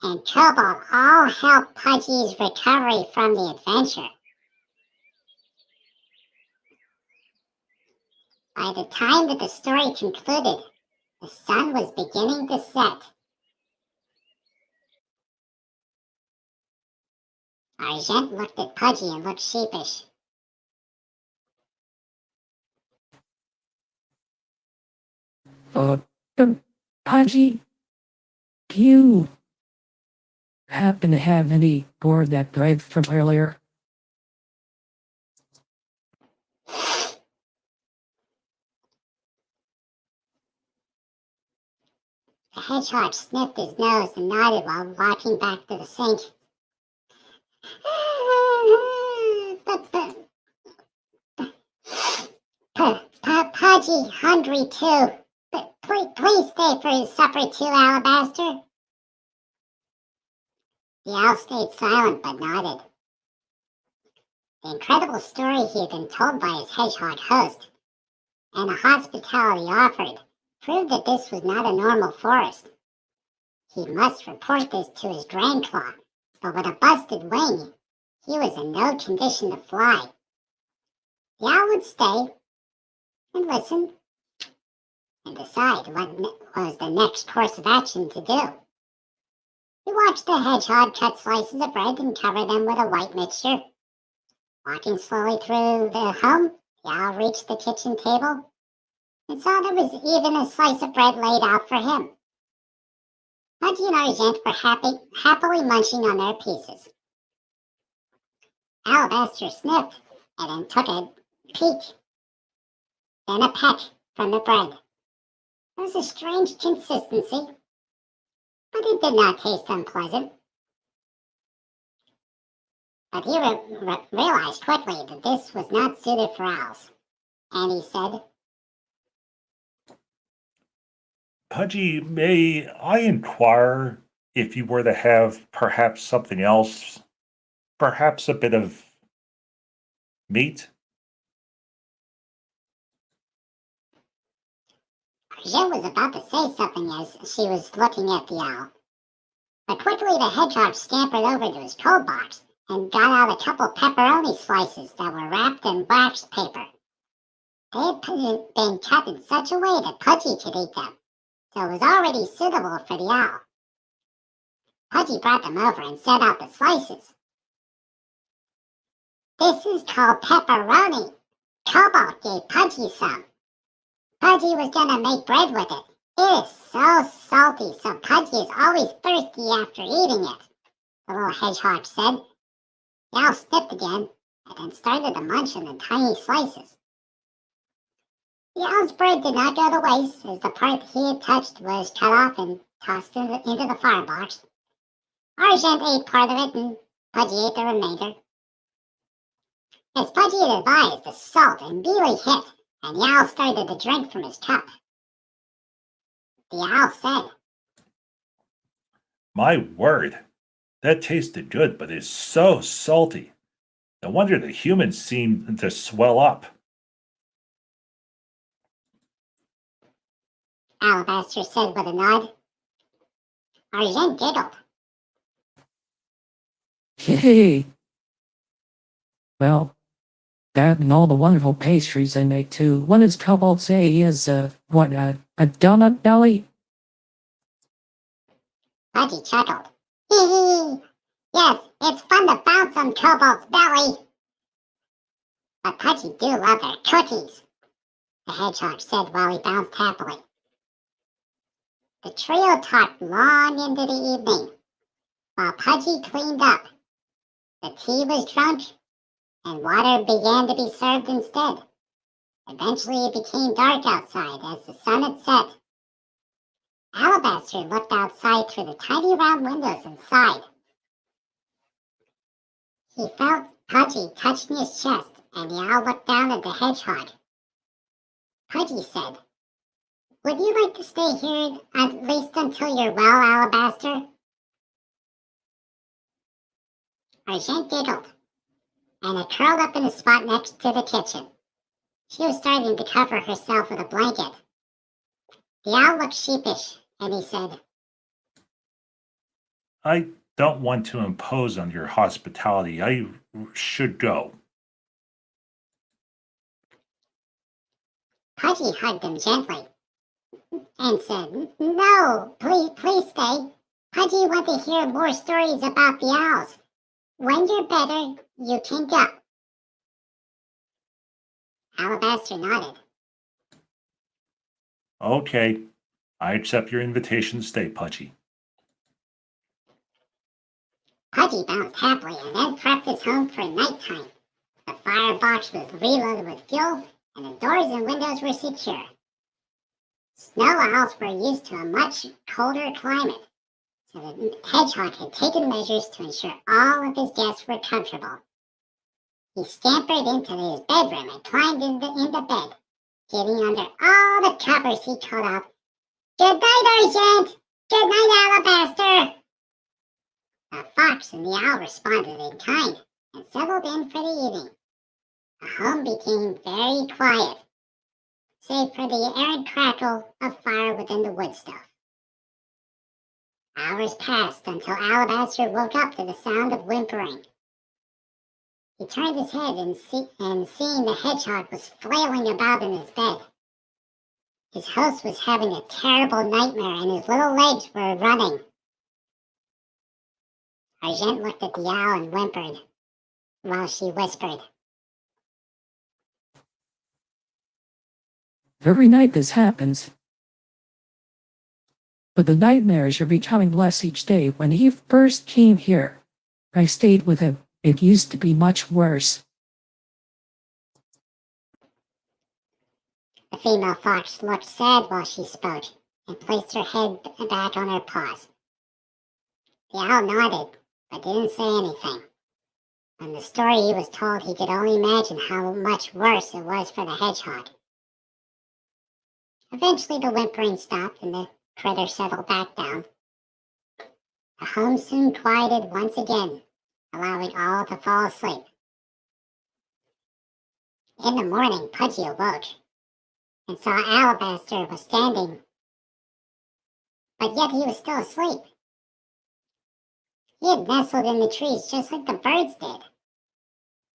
and Cobalt all helped Pudgy's recovery from the adventure. By the time that the story concluded, the sun was beginning to set. Argent looked at Pudgy and looked sheepish. Pudgy, do you happen to have any more of that bread from earlier? The hedgehog sniffed his nose and nodded while walking back to the sink. Pudgy, hungry too. But please stay for his supper too, Alabaster. The owl stayed silent but nodded. The incredible story he had been told by his hedgehog host, and the hospitality offered, proved that this was not a normal forest. He must report this to his Grandclaw, but with a busted wing, he was in no condition to fly. The owl would stay and listen and decide what was the next course of action to do. He watched the hedgehog cut slices of bread and cover them with a white mixture. Walking slowly through the home, the owl reached the kitchen table and saw there was even a slice of bread laid out for him. Pudgy and Argent were happily munching on their pieces. Alabaster sniffed and then took a peek, then a peck from the bread. There was a strange consistency, but it did not taste unpleasant. But he realized quickly that this was not suited for owls, and he said, Pudgy, may I inquire if you were to have perhaps something else? Perhaps a bit of meat? Argent was about to say something as she was looking at the owl. But quickly the hedgehog scampered over to his cold box and got out a couple pepperoni slices that were wrapped in wax paper. They had been cut in such a way that Pudgy could eat them, so it was already suitable for the owl. Pudgy brought them over and set out the slices. This is called pepperoni. Cobalt gave Pudgy some. Pudgy was going to make bread with it. It is so salty, so Pudgy is always thirsty after eating it, the little hedgehog said. The owl sniffed again and then started to munch on the tiny slices. The owl's bread did not go to waste, as the part he had touched was cut off and tossed into the firebox. Argent ate part of it and Pudgy ate the remainder. As Pudgy had advised, the salt really hit, and the owl started to drink from his cup. The owl said, My word, that tasted good, but is so salty. No wonder the humans seem to swell up. Alabaster said with a nod. Argent giggled. Hey. Well, that and all the wonderful pastries they make too. What does Cobalt say is, a donut belly? Pudgy chuckled. Hee hee. Yes, it's fun to bounce on Cobalt's belly. But Pudgy do love their cookies, the hedgehog said while he bounced happily. The trio talked long into the evening, while Pudgy cleaned up. The tea was drunk, and water began to be served instead. Eventually it became dark outside as the sun had set. Alabaster looked outside through the tiny round windows and sighed. He felt Pudgy touching his chest, and the owl looked down at the hedgehog. Pudgy said, "Would you like to stay here at least until you're well, Alabaster?" Argent giggled, and curled up in a spot next to the kitchen. She was starting to cover herself with a blanket. The owl looked sheepish, and he said, I don't want to impose on your hospitality. I should go. Pudgy hugged him gently and said, "No, please stay. Pudgy want to hear more stories about the owls. When you're better, you can go." Alabaster nodded. Okay, I accept your invitation to stay, Pudgy. Pudgy bounced happily and then prepped his home for nighttime. The firebox was reloaded with fuel, and the doors and windows were secure. Snow owls were used to a much colder climate, so the hedgehog had taken measures to ensure all of his guests were comfortable. He scampered into his bedroom and climbed into bed. Getting under all the covers, he called out, "Good night, Argent! Good night, Alabaster!" The fox and the owl responded in kind and settled in for the evening. The home became very quiet, save for the errant crackle of fire within the wood stove. Hours passed until Alabaster woke up to the sound of whimpering. He turned his head and seeing the hedgehog was flailing about in his bed. His host was having a terrible nightmare and his little legs were running. Argent looked at the owl and whimpered, while she whispered, Every night this happens. But the nightmares are becoming less each day. When he first came here, I stayed with him. It used to be much worse. The female fox looked sad while she spoke and placed her head back on her paws. The owl nodded, but didn't say anything. When the story he was told, he could only imagine how much worse it was for the hedgehog. Eventually the whimpering stopped and the critter settled back down. The home soon quieted once again, allowing all to fall asleep. In the morning, Pudgy awoke and saw Alabaster was standing, but yet he was still asleep. He had nestled in the trees just like the birds did,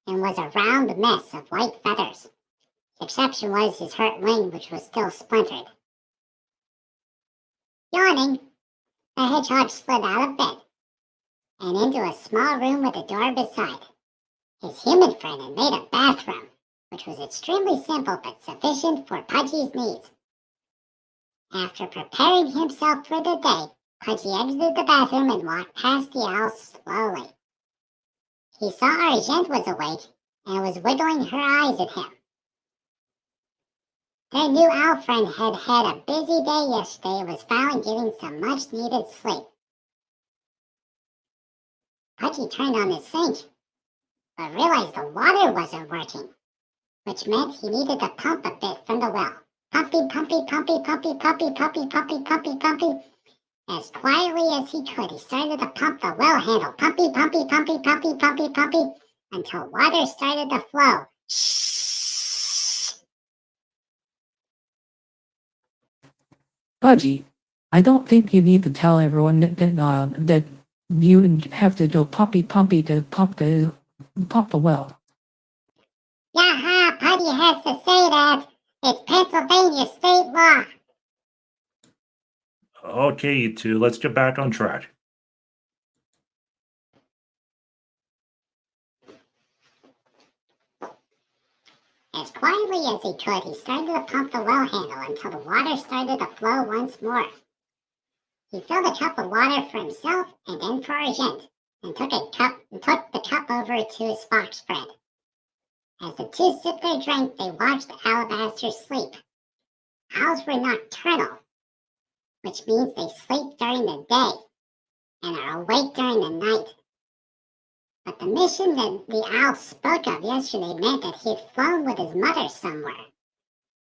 and was a round mess of white feathers. The exception was his hurt wing, which was still splintered. Yawning, the hedgehog slid out of bed and into a small room with a door beside. His human friend had made a bathroom, which was extremely simple but sufficient for Pudgy's needs. After preparing himself for the day, Pudgy exited the bathroom and walked past the owl slowly. He saw Argent was awake and was wiggling her eyes at him. Their new owl friend had had a busy day yesterday and was finally getting some much-needed sleep. Pudgy turned on the sink, but realized the water wasn't working, which meant he needed to pump a bit from the well. Pumpy, pumpy, pumpy, pumpy, pumpy, pumpy, pumpy, pumpy, pumpy. As quietly as he could, he started to pump the well handle. Pumpy, pumpy, pumpy, pumpy, pumpy, pumpy, until water started to flow. Pudgy, I don't think you need to tell everyone that you have to go pumpy to pump the well. Yaha, Pudgy has to say that. It's Pennsylvania state law. Okay, you two, let's get back on track. As quietly as he could, he started to pump the well handle until the water started to flow once more. He filled a cup of water for himself and then for Argent, and took the cup over to his fox friend. As the two sipped their drink, they watched Alabaster sleep. Owls were nocturnal, which means they sleep during the day and are awake during the night. But the mission that the owl spoke of yesterday meant that he had flown with his mother somewhere.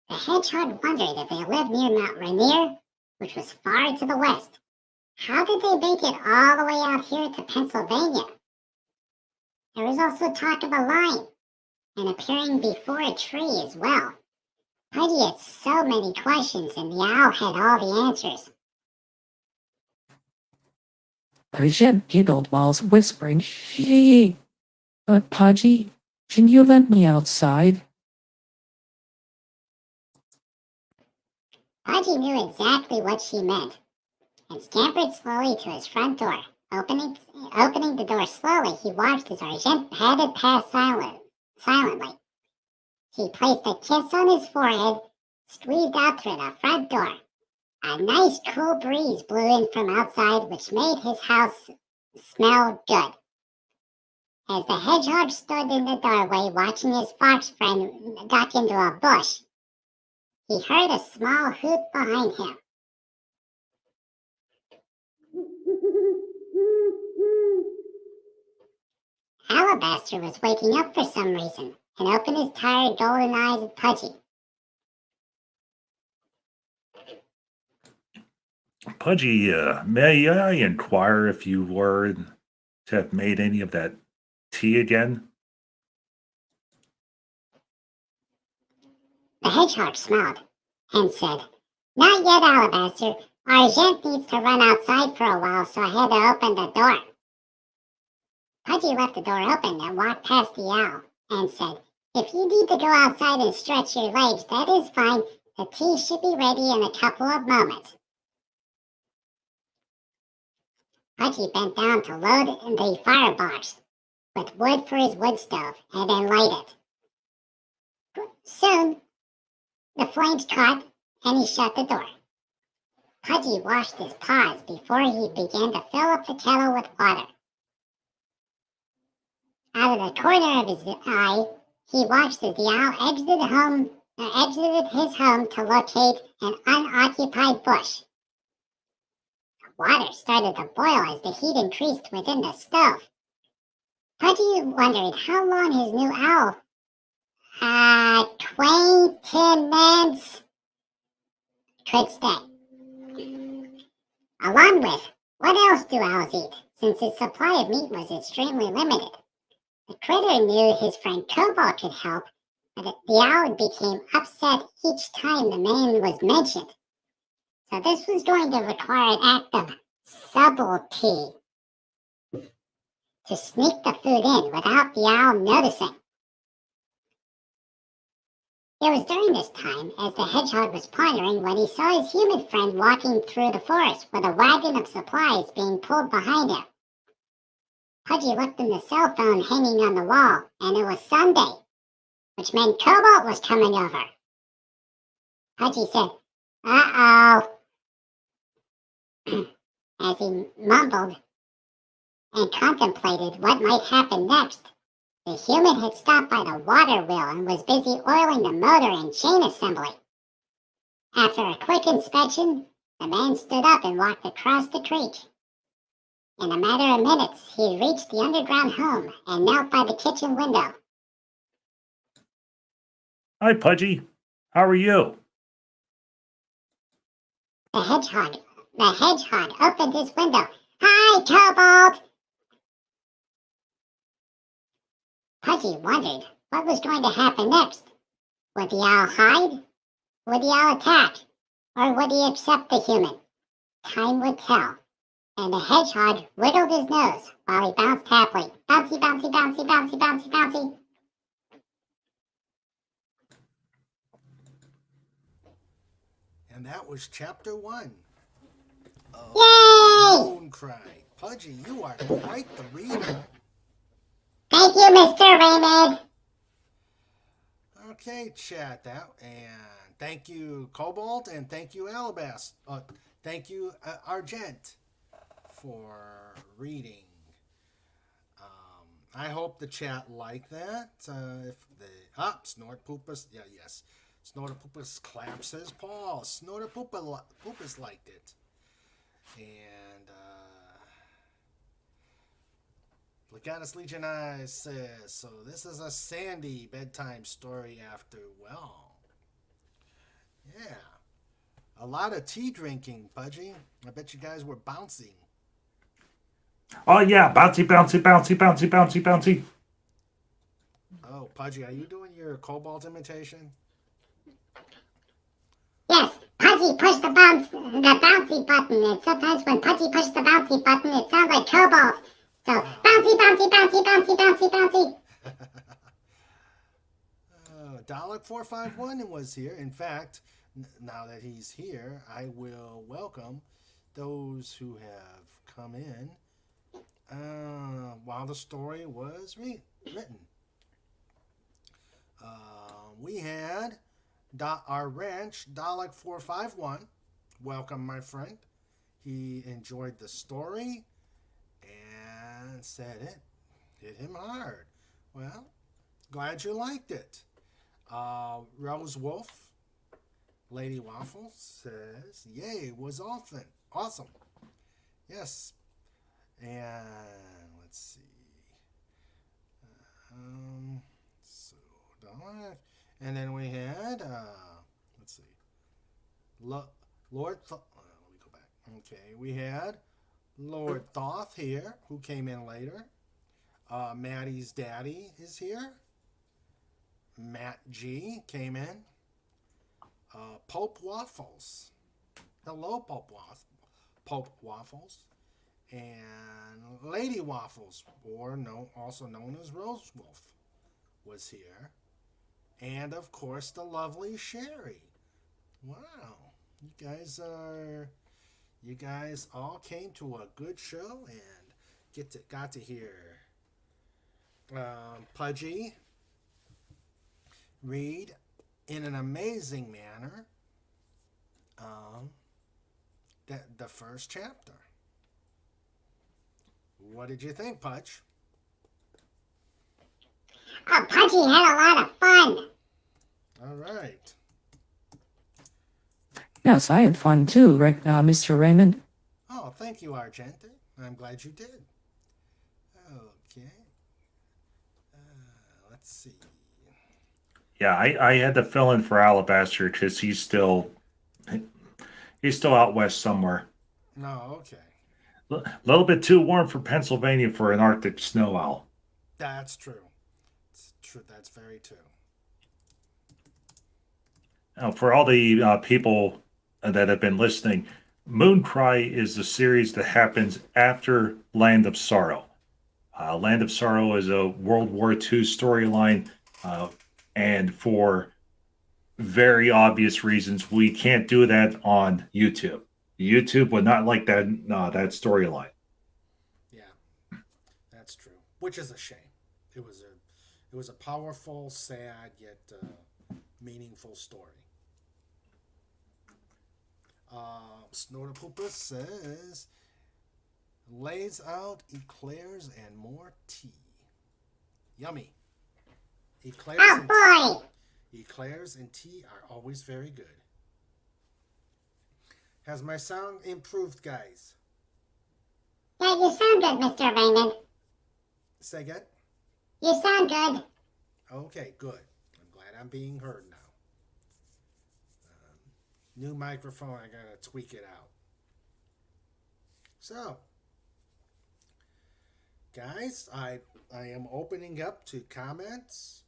The hedgehog wondered if they lived near Mount Rainier, which was far to the west. How did they make it all the way out here to Pennsylvania? There was also talk of a lion and appearing before a tree as well. Pudgy had so many questions, and the owl had all the answers. Jen giggled while whispering, "Hey, but Pudgy, can you let me outside?" Pudgy knew exactly what she meant and scampered slowly to his front door. Opening the door slowly, he watched as Argent padded past silently. He placed a kiss on his forehead, squeezed out through the front door. A nice cool breeze blew in from outside, which made his house smell good. As the hedgehog stood in the doorway watching his fox friend duck into a bush, he heard a small hoot behind him. Alabaster was waking up for some reason and opened his tired golden eyes at Pudgy. Pudgy, may I inquire if you were to have made any of that tea again? The hedgehog smiled and said, "Not yet, Alabaster. Argent needs to run outside for a while, so I had to open the door." Pudgy left the door open and walked past the owl and said, "If you need to go outside and stretch your legs, that is fine. The tea should be ready in a couple of moments." Pudgy bent down to load the firebox with wood for his wood stove and then light it. Soon, the flames caught and he shut the door. Pudgy washed his paws before he began to fill up the kettle with water. Out of the corner of his eye, he watched as the owl exited his home to locate an unoccupied bush. The water started to boil as the heat increased within the stove. Pudgy wondered how long his new owl acquaintance could stay. Along with, what else do owls eat, since his supply of meat was extremely limited? The critter knew his friend Cobalt could help, but the owl became upset each time the man was mentioned. So this was going to require an act of subtlety to sneak the food in without the owl noticing. It was during this time, as the hedgehog was pondering, when he saw his human friend walking through the forest with a wagon of supplies being pulled behind him. Pudgy looked in the cell phone hanging on the wall, and it was Sunday, which meant Cobalt was coming over. Pudgy said, "Uh-oh," as he mumbled and contemplated what might happen next. The human had stopped by the water wheel and was busy oiling the motor and chain assembly. After a quick inspection, the man stood up and walked across the creek. In a matter of minutes, he reached the underground home and knelt by the kitchen window. Hi, Pudgy. How are you? The hedgehog opened his window. "Hi, Cobalt!" Pudgy wondered what was going to happen next. Would the owl hide? Would the owl attack? Or would he accept the human? Time would tell. And the hedgehog wiggled his nose while he bounced happily. Bouncy, bouncy, bouncy, bouncy, bouncy, bouncy. And that was chapter 1 of Yay! Moon Cry. Pudgy, you are quite the reader. Thank you, Mr. Raymond. Okay, chat that, and thank you, Cobalt, and thank you, Alabaster. Thank you, Argent, for reading. I hope the chat liked that. If they Snortpoopus, yes, Snortpoopus claps his paws. Snortpoopus liked it. And Legatus Legion Eyes says, so this is a Sandy bedtime story after, well, yeah. A lot of tea drinking, Pudgy. I bet you guys were bouncing. Oh, yeah. Bouncy, bouncy, bouncy, bouncy, bouncy, bouncy. Oh, Pudgy, are you doing your Cobalt imitation? Yes, Pudgy pushed the bouncy button, and sometimes when Pudgy pushed the bouncy button, it sounds like Cobalt. So, bouncy, bouncy, bouncy, bouncy, bouncy, bouncy. Dalek 451 was here. In fact, now that he's here, I will welcome those who have come in while the story was written. We had our ranch, Dalek 451. Welcome, my friend. He enjoyed the story and said it hit him hard. Well, glad you liked it. Rose Wolf, Lady Waffle says, yay, was awesome. Yes. And let's see. And then we had, let's see, Lord, let me go back. Okay, we had Lord Thoth here, who came in later. Maddie's daddy is here. Matt G came in. Pope Waffles. Hello, Pope Waffles. And Lady Waffles, or also known as Rose Wolf, was here. And, of course, the lovely Sherry. Wow. You guys all came to a good show and got to hear Pudgy read in an amazing manner the first chapter. What did you think, Pudge? Oh, Pudgy had a lot of fun. All right. Yes, I had fun too, Mr. Raymond. Oh, thank you, Argente. I'm glad you did. Okay. Let's see. Yeah, I had to fill in for Alabaster because he's still out west somewhere. No, okay. A little bit too warm for Pennsylvania for an Arctic snow owl. That's true. It's true. That's very true. Now, for all the people that have been listening, Mooncry is the series that happens after Land of Sorrow. Land of Sorrow is a World War II storyline, and for very obvious reasons, we can't do that on YouTube. YouTube would not like that storyline. Yeah, that's true. Which is a shame. It was a powerful, sad yet meaningful story. Snortapoopa says, lays out eclairs and more tea. Yummy. Eclairs and tea are always very good. Has my sound improved, guys? Yeah, you sound good, Mr. Raymond. Say again? You sound good. Okay, good. I'm glad I'm being heard now. New microphone, I gotta tweak it out. So, guys, I am opening up to comments,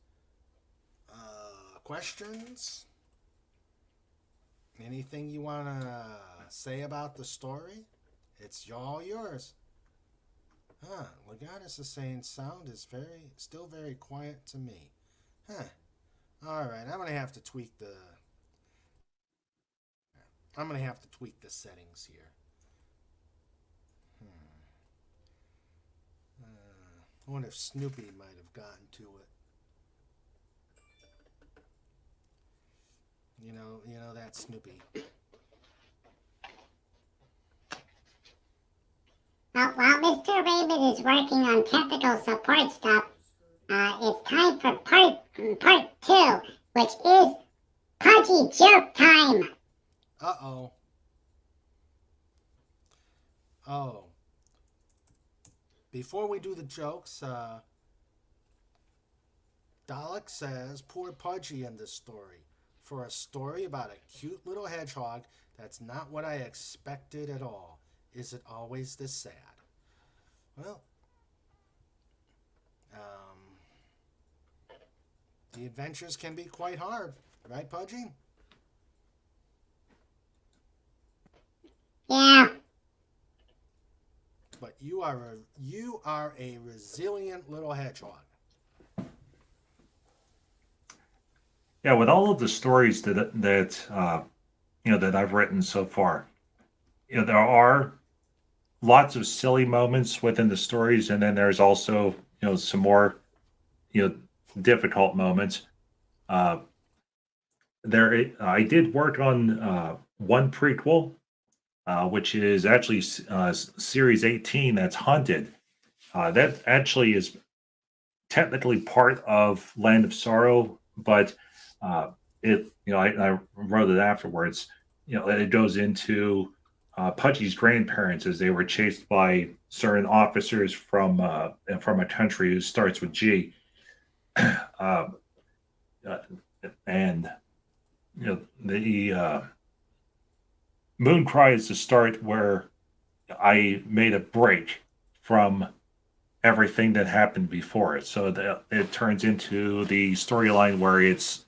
questions, anything you want to say about the story. It's all yours. Legatus is saying sound is still very quiet to me. All right, I'm gonna have to tweak the settings here. I wonder if Snoopy might have gotten to it. You know that Snoopy. While Mr. Raymond is working on technical support stuff, it's time for part 2, which is Pudgy joke time. Uh-oh. Oh, before we do the jokes, Dalek says, poor Pudgy in this story. For a story about a cute little hedgehog, that's not what I expected at all. Is it always this sad? Well, the adventures can be quite hard, right, Pudgy? Yeah. But you are a resilient little hedgehog. Yeah, with all of the stories that that I've written so far, there are lots of silly moments within the stories, and then there's also some more difficult moments. Uh, I did work on one prequel, which is actually series 18. That's Hunted. That actually is technically part of Land of Sorrow, but I wrote it afterwards. It goes into Pudgy's grandparents as they were chased by certain officers from a country who starts with G. And the Moon Cry is the start where I made a break from everything that happened before it. So that it turns into the storyline where it's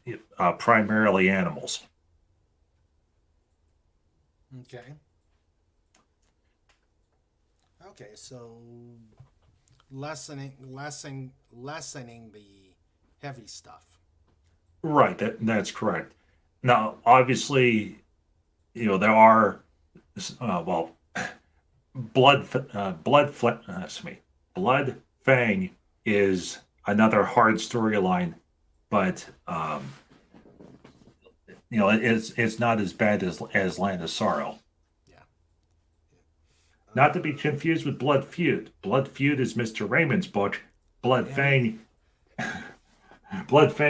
primarily animals. Okay. Okay, so lessening the heavy stuff. Right, that's correct. Now, obviously, there are Blood Fang is another hard storyline, but it's not as bad as Land of Sorrow. Yeah. Not to be confused with Blood Feud. Blood Feud is Mr. Raymond's book. Blood Fang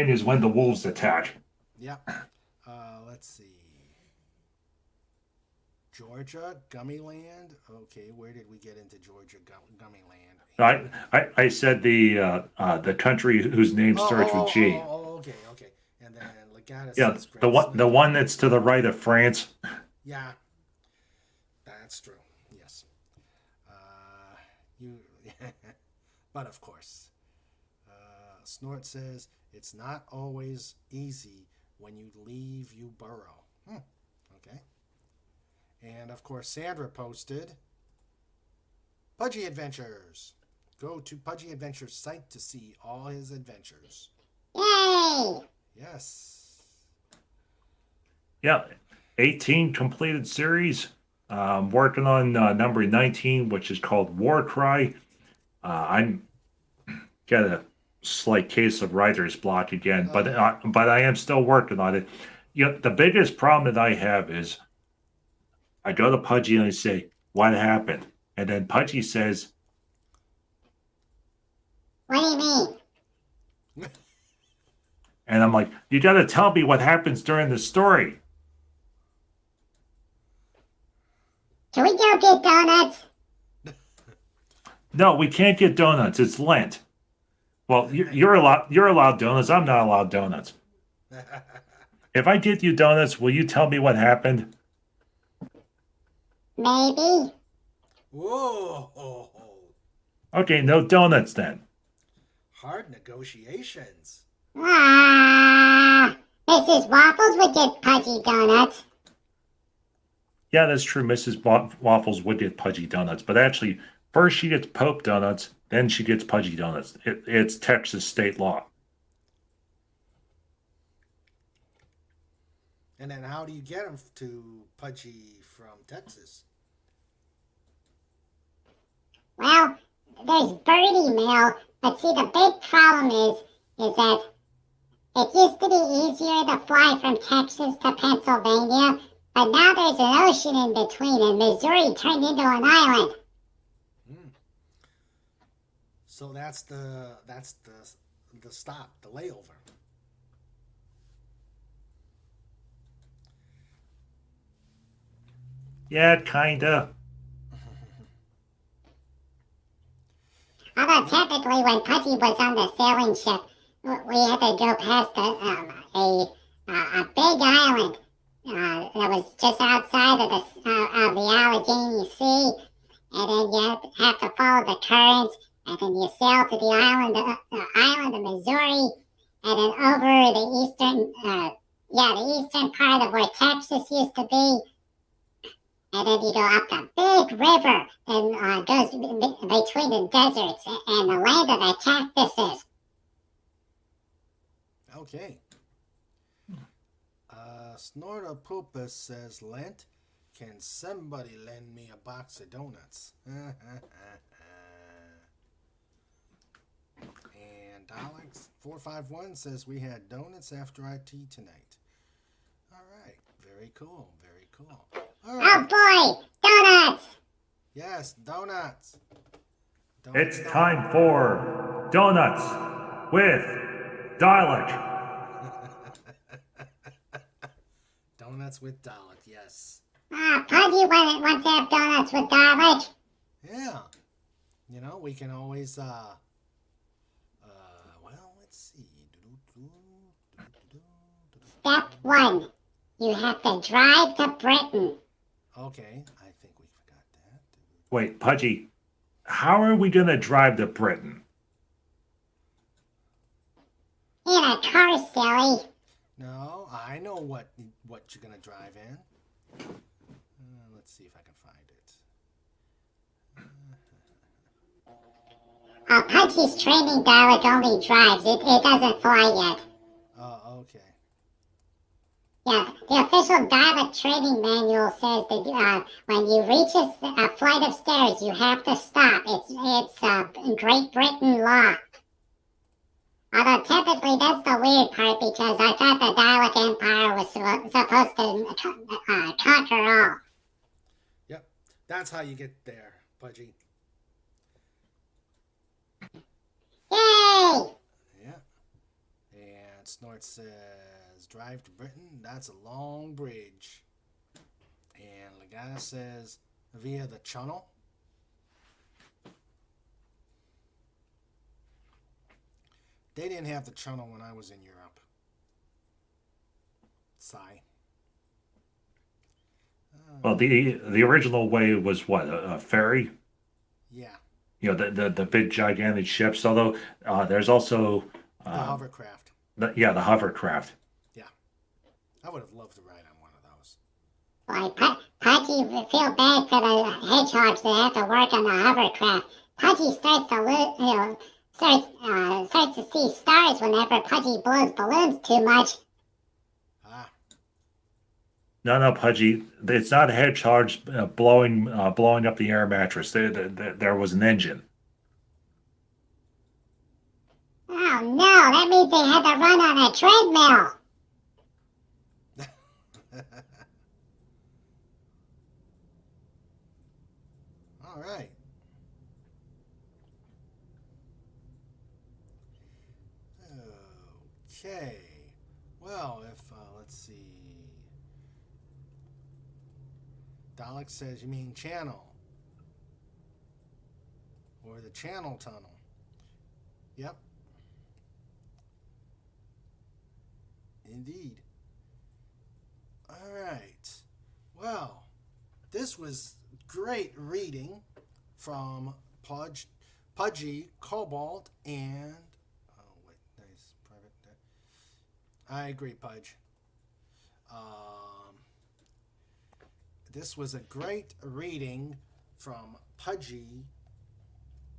is when the wolves attack. Yeah. Let's see. Georgia, Gummyland. Okay, where did we get into Georgia, Gummyland? I said the country whose name starts with G. Okay. And then Legatus. Yeah, the one that's to the right of France. Yeah, that's true. Yes. But of course, Snort says it's not always easy when you leave you burrow. Okay. And of course, Sandra posted Pudgy Adventures. Go to Pudgy Adventures site to see all his adventures. Yay! Yes. Yeah, 18 completed series. Working on number 19, which is called War Cry. I'm got a slight case of writer's block again, but I am still working on it. The biggest problem that I have is I go to Pudgy and I say, "What happened?" And then Pudgy says, What do you mean? and I'm like, "You got to tell me what happens during the story." Can we go get donuts? No, we can't get donuts. It's Lent. Well, you're allowed donuts. I'm not allowed donuts. If I get you donuts, will you tell me what happened? Maybe. Whoa. Okay, no donuts then. Hard negotiations. Mrs. Waffles would get Pudgy donuts. Yeah, that's true. Mrs. Waffles would get Pudgy donuts, but actually, first she gets Pope donuts, then she gets Pudgy donuts. It's Texas state law. And then how do you get them to Pudgy from Texas? Well, there's birdie mail, but see, the big problem is that it used to be easier to fly from Texas to Pennsylvania, but now there's an ocean in between, and Missouri turned into an island. So that's the stop, the layover. Yeah, kinda. Although typically when Pudgy was on the sailing ship, we had to go past a big island that was just outside of the Allegheny Sea, and then you have to follow the currents, and then you sail to the island of Missouri, and then over the eastern part of where Texas used to be. And then you go up the big river and goes between the deserts and the land of the cactuses. Okay. Snorter Poopus says, Lent, can somebody lend me a box of donuts? And Alex451 says, we had donuts after our tea tonight. All right. Very cool. Very cool. All right. Oh boy, donuts! Yes, donuts. It's time for Donuts with Dalek. Donuts with Dalek, yes. Pudgy wants to have donuts with garlic. Yeah. You know, we can always, well, let's see. Step 1. You have to drive to Britain. Okay, I think we forgot that. Wait, Pudgy, how are we going to drive to Britain? In a car, silly. No, I know what you're gonna drive in. Let's see if I can find it. Pudgy's training Dalek only drives. It doesn't fly yet. Oh, okay. Yeah, the official Dalek training manual says that when you reach a flight of stairs, you have to stop. It's Great Britain law. Although typically that's the weird part because I thought the Dalek Empire was supposed to conquer all. Yep, that's how you get there, Pudgy. Yay! Yeah. And Snort says, drive to Britain, that's a long bridge. And Legata says, via the channel. They didn't have the channel when I was in Europe. Sigh. Well, the original way was what, a ferry? Yeah. You know, the big gigantic ships. Although there's also The hovercraft. the hovercraft. Yeah. I would have loved to ride on one of those. Boy, Pudgy feel bad for the hedgehogs that have to work on the hovercraft. Pudgy starts to see stars whenever Pudgy blows balloons too much. Ah. No, Pudgy. It's not hedgehogs blowing up the air mattress. There was an engine. Oh no, that means they had to run on a treadmill. All right. Okay. Well, if let's see. Dalek says you mean channel. Or the channel tunnel. Yep. Indeed. All right. Well, this was great reading from Pudgy, Cobalt, and nice private. I agree, Pudge. This was a great reading from Pudgy,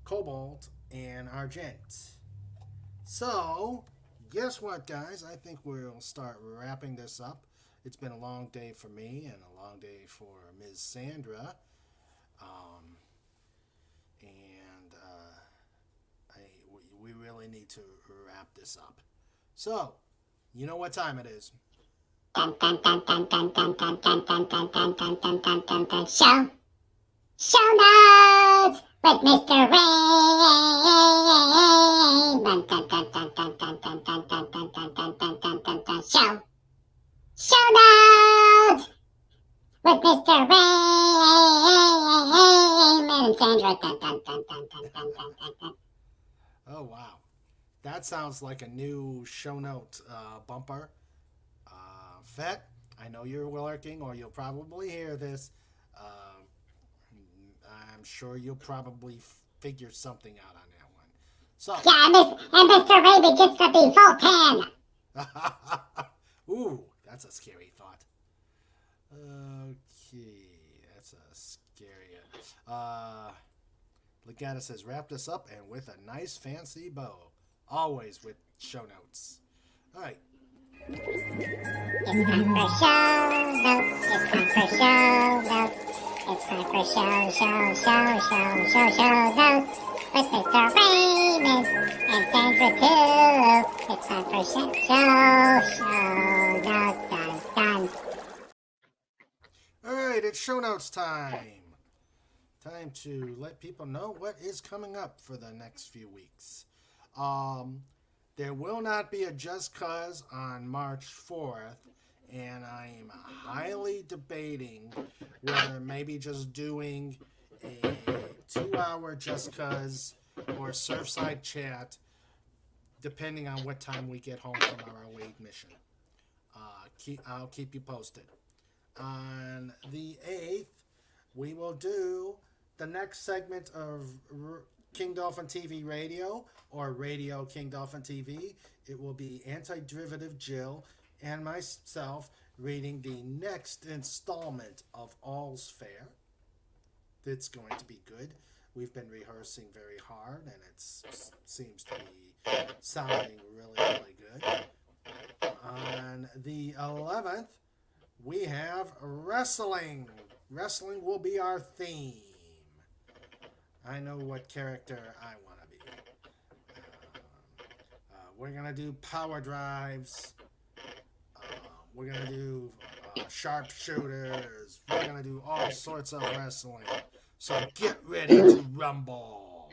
Cobalt, and Argent. So, guess what, guys? I think we'll start wrapping this up. It's been a long day for me and a long day for Ms. Sandra. We really need to wrap this up. So, you know what time it is. Dun, dun, dun, dun, dun, dun, dun, dun, dun, dun, dun, dun, dun, dun, dun, dun. Show notes with Mr. Rain. Dun, dun, dun, dun, dun, dun, dun, dun, dun, dun, dun, dun, dun, dun, dun, dun. Show notes with Mr. Rain and Sandra. Dun, dun, dun, dun, dun, dun, dun, dun, dun. Oh, wow. That sounds like a new show note bumper. Fet, I know you're lurking, or you'll probably hear this. I'm sure you'll probably figure something out on that one. So, And Mr. Raymond gets to be Vulcan. ooh, that's a scary thought. Okay, that's a scary. Legata says, wrap this up and with a nice fancy bow. Always with show notes. All right. It's time for show notes. It's time for show notes. It's time for show notes. With Mr. Raymond and Sandra too. It's time for show notes. Done. All right, it's show notes time. Time to let people know what is coming up for the next few weeks. There will not be a Just Cause on March 4th, and I am highly debating whether maybe just doing a 2-hour Just Cause or Surfside Chat, depending on what time we get home from our away mission. I'll keep you posted. On the 8th, we will do the next segment of King Dolphin TV Radio, or Radio King Dolphin TV. It will be Anti-Derivative Jill and myself reading the next installment of All's Fair. It's going to be good. We've been rehearsing very hard, and it seems to be sounding really, really good. On the 11th, we have wrestling. Wrestling will be our theme. I know what character I want to be. We're going to do power drives. We're going to do sharpshooters. We're going to do all sorts of wrestling. So get ready to rumble.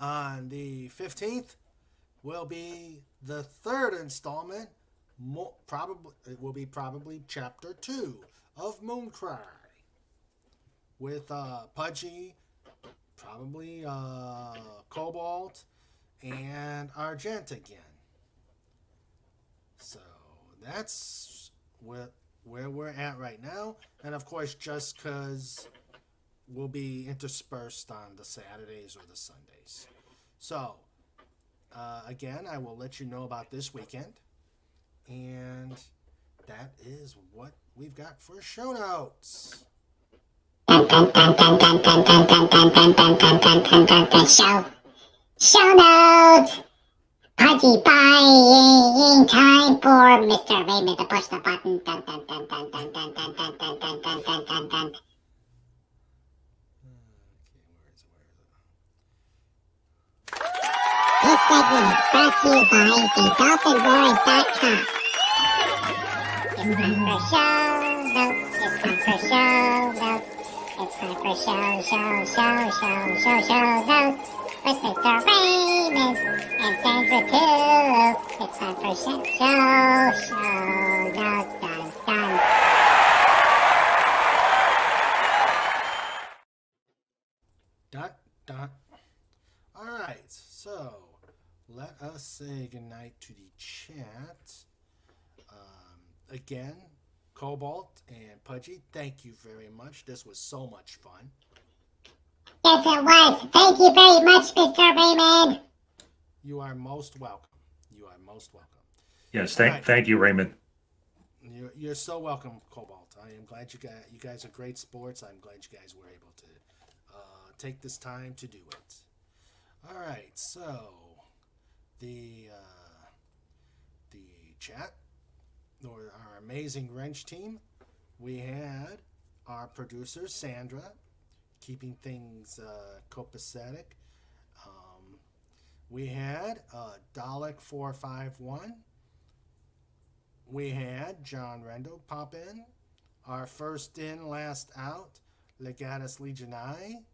On the 15th will be the third installment. It will be probably chapter 2 of Mooncry. With Pudgy, probably Cobalt, and Argent again. So that's where we're at right now. And of course, Just Cause will be interspersed on the Saturdays or the Sundays. So, again, I will let you know about this weekend. And that is what we've got for show notes. Show notes. Pudgy buying time for Mr. Raymond to push the button. Dun, dun, dun, dun, dun, dun, dun, dun, dun, dun, dun, dun, dun, dun. This segment is brought to you by thedolphinboys.com. It's time for show notes. It's time for show notes. It's time for show notes. With Mr. Raymond and Sandra too. It's time for show notes. Done. Dot. All right, so let us say goodnight to the chat. Again, Cobalt and Pudgy, thank you very much. This was so much fun. Yes, it was. Thank you very much, Mr. Raymond. You are most welcome. Yes, Right. thank you, Raymond. You're so welcome, Cobalt. I am glad you guys are great sports. I'm glad you guys were able to take this time to do it. All right, so the chat, or our amazing wrench team, we had our producer Sandra, keeping things copacetic. We had Dalek 451. We had John Rendo pop in. Our first in, last out, Legatus Legionai.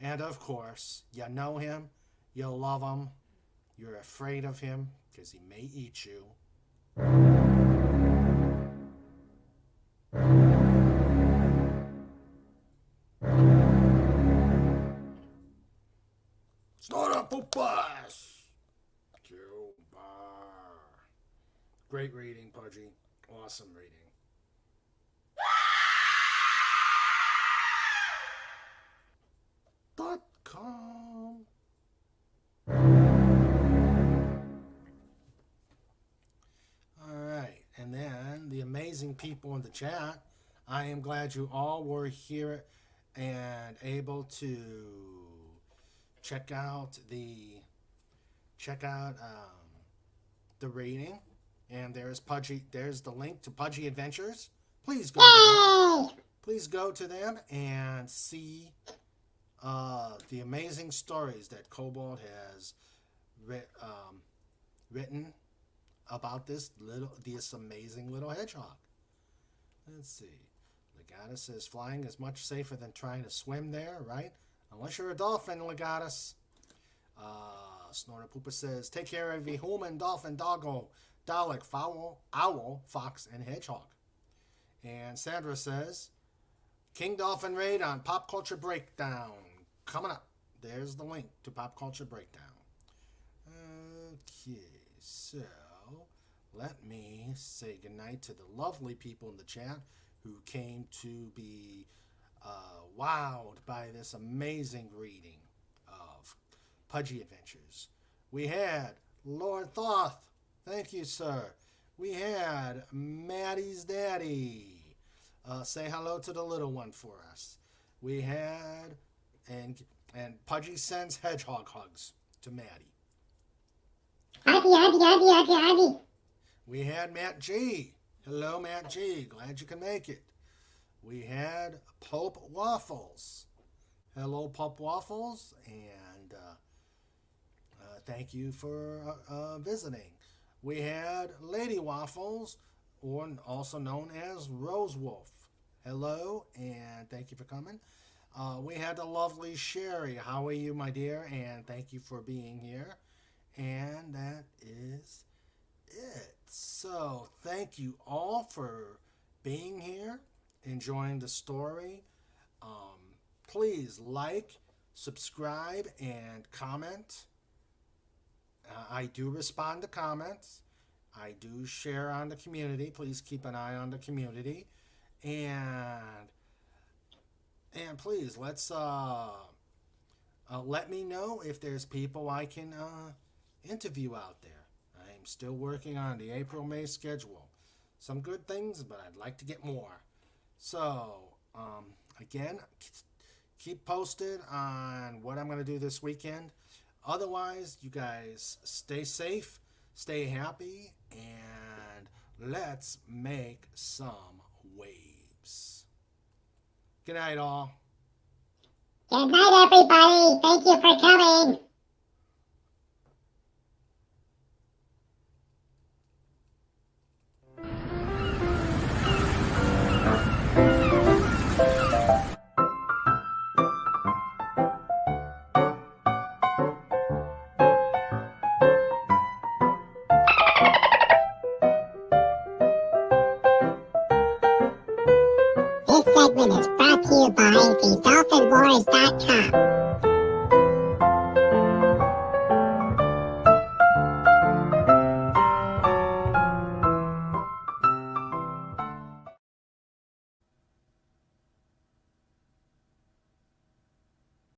And of course, you know him, you love him, you're afraid of him because he may eat you. Start Pupus. Great reading, Pudgy. Awesome reading. .com. All right, and then the amazing people in the chat. I am glad you all were here and able to check out the reading. And there's Pudgy. There's the link to Pudgy Adventures. Please go. Please go to them and see the amazing stories that Cobalt has written about this amazing little hedgehog. Let's see. Legatus says flying is much safer than trying to swim there, right? Unless you're a dolphin, Legatus. Snorter Pooper says, take care of the human, dolphin, doggo, Dalek, fowl, owl, fox, and hedgehog. And Sandra says, King Dolphin Raid on Pop Culture Breakdown. Coming up. There's the link to Pop Culture Breakdown. Okay, so let me say goodnight to the lovely people in the chat who came to be wowed by this amazing reading of Pudgy Adventures. We had Lord Thoth. Thank you, sir. We had Maddie's daddy. Say hello to the little one for us. We had, and Pudgy sends hedgehog hugs to Maddie. Huggy. We had Matt G. Hello, Matt G. Glad you can make it. We had Pope Waffles. Hello, Pope Waffles, and thank you for visiting. We had Lady Waffles, or also known as Rose Wolf. Hello, and thank you for coming. We had the lovely Sherry. How are you, my dear? And thank you for being here. And that is it. So, thank you all for being here, enjoying the story. Please like, subscribe, and comment. I do respond to comments. I do share on the community. Please keep an eye on the community. And please, let's let me know if there's people I can interview out there. I'm still working on the April-May schedule. Some good things, but I'd like to get more. So, again, keep posted on what I'm going to do this weekend. Otherwise, you guys stay safe, stay happy, and let's make some waves. Good night, all. Good night, everybody. Thank you for coming. This segment is brought to you by the DolphinWars.com.